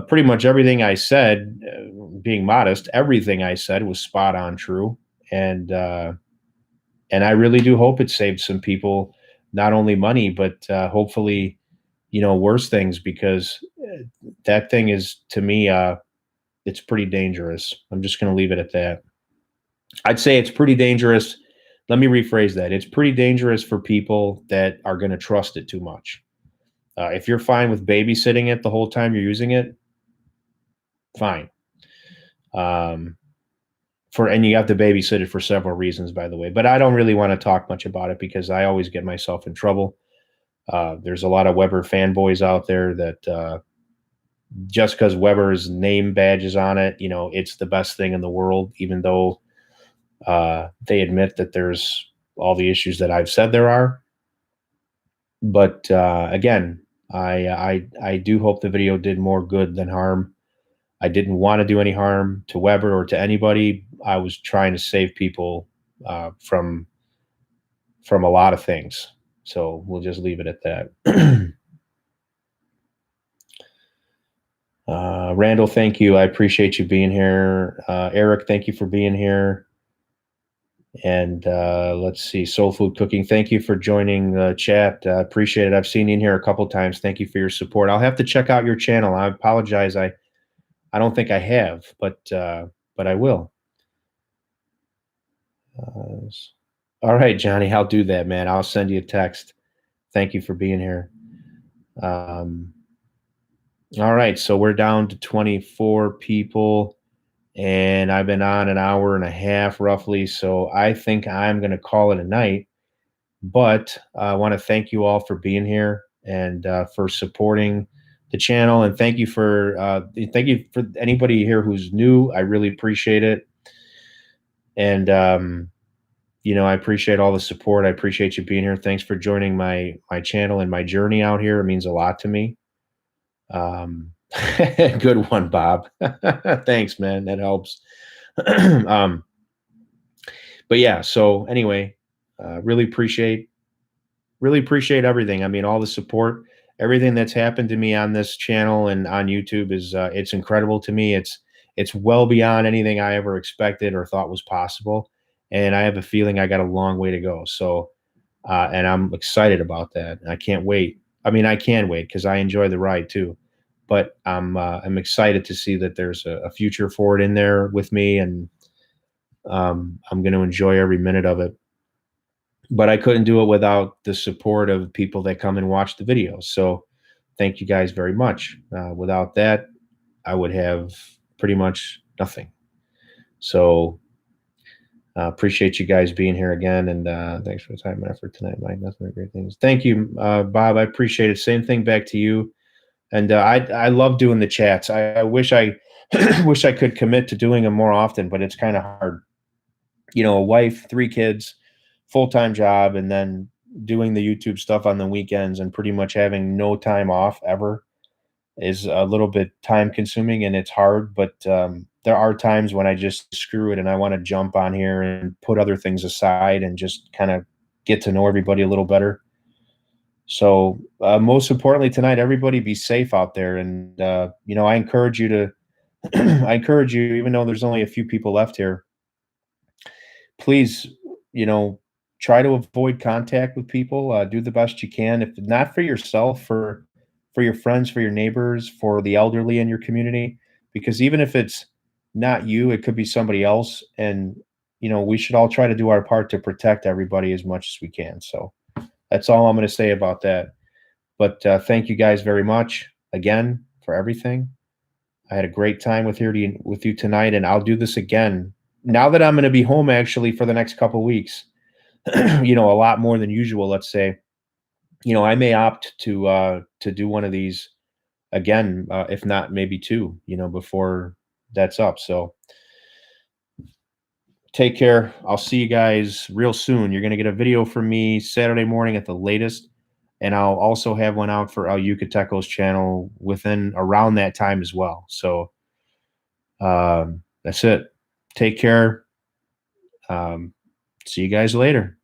pretty much everything I said, being modest, everything I said was spot on true. And I really do hope it saved some people, not only money, but hopefully, worse things, because that thing is, to me, it's pretty dangerous. I'm just going to leave it at that. I'd say it's pretty dangerous. Let me rephrase that. It's pretty dangerous for people that are going to trust it too much. If you're fine with babysitting it the whole time you're using it, fine. And you have to babysit it for several reasons, by the way. But I don't really want to talk much about it because I always get myself in trouble. There's a lot of Weber fanboys out there that just because Weber's name badges on it, it's the best thing in the world, even though they admit that there's all the issues that I've said there are. But again, I do hope the video did more good than harm. I didn't want to do any harm to Weber or to anybody. I was trying to save people from a lot of things. So we'll just leave it at that. Randall, thank you. I appreciate you being here. Eric, thank you for being here. And let's see, Soul Food Cooking, thank you for joining the chat. Appreciate it. I've seen you in here a couple times. Thank you for your support. I'll have to check out your channel. I apologize. I don't think I have, but I will. All right, Johnny, I'll do that, man. I'll send you a text. Thank you for being here. All right, so we're down to 24 people, and I've been on an hour and a half roughly, so I think I'm going to call it a night. But I want to thank you all for being here and for supporting the channel, and thank you for anybody here who's new. I really appreciate it. And I appreciate all the support. I appreciate you being here. Thanks for joining my channel and my journey out here. It means a lot to me. Um, good one, Bob. Thanks, man. That helps. um, but yeah, so anyway, really appreciate everything. I mean, all the support, everything that's happened to me on this channel and on YouTube is it's incredible to me. It's well beyond anything I ever expected or thought was possible. And I have a feeling I got a long way to go. So and I'm excited about that. I can't wait. I mean, I can wait because I enjoy the ride too. But I'm excited to see that there's a future for it in there with me, and I'm going to enjoy every minute of it. But I couldn't do it without the support of people that come and watch the videos. So thank you guys very much. Without that, I would have pretty much nothing. So appreciate you guys being here again, and thanks for the time and effort tonight, Mike. Nothing but great things. Thank you, Bob. I appreciate it. Same thing back to you. And I love doing the chats. I wish I wish I could commit to doing them more often, but it's kind of hard. A wife, 3 kids, full-time job, and then doing the YouTube stuff on the weekends and pretty much having no time off ever is a little bit time consuming, and it's hard. But there are times when I just screw it and I want to jump on here and put other things aside and just kind of get to know everybody a little better. So most importantly tonight, everybody be safe out there. And, I encourage you to, I encourage you, even though there's only a few people left here, please, try to avoid contact with people. Do the best you can, if not for yourself, for your friends, for your neighbors, for the elderly in your community, because even if it's not you, it could be somebody else. And, we should all try to do our part to protect everybody as much as we can. So that's all I'm going to say about that. But thank you guys very much again for everything. I had a great time with you tonight, and I'll do this again now that I'm going to be home actually for the next couple weeks. A lot more than usual. Let's say, I may opt to do one of these again, if not maybe 2, before that's up. So take care. I'll see you guys real soon. You're going to get a video from me Saturday morning at the latest. And I'll also have one out for El Yucateco's channel within around that time as well. So that's it. Take care. See you guys later.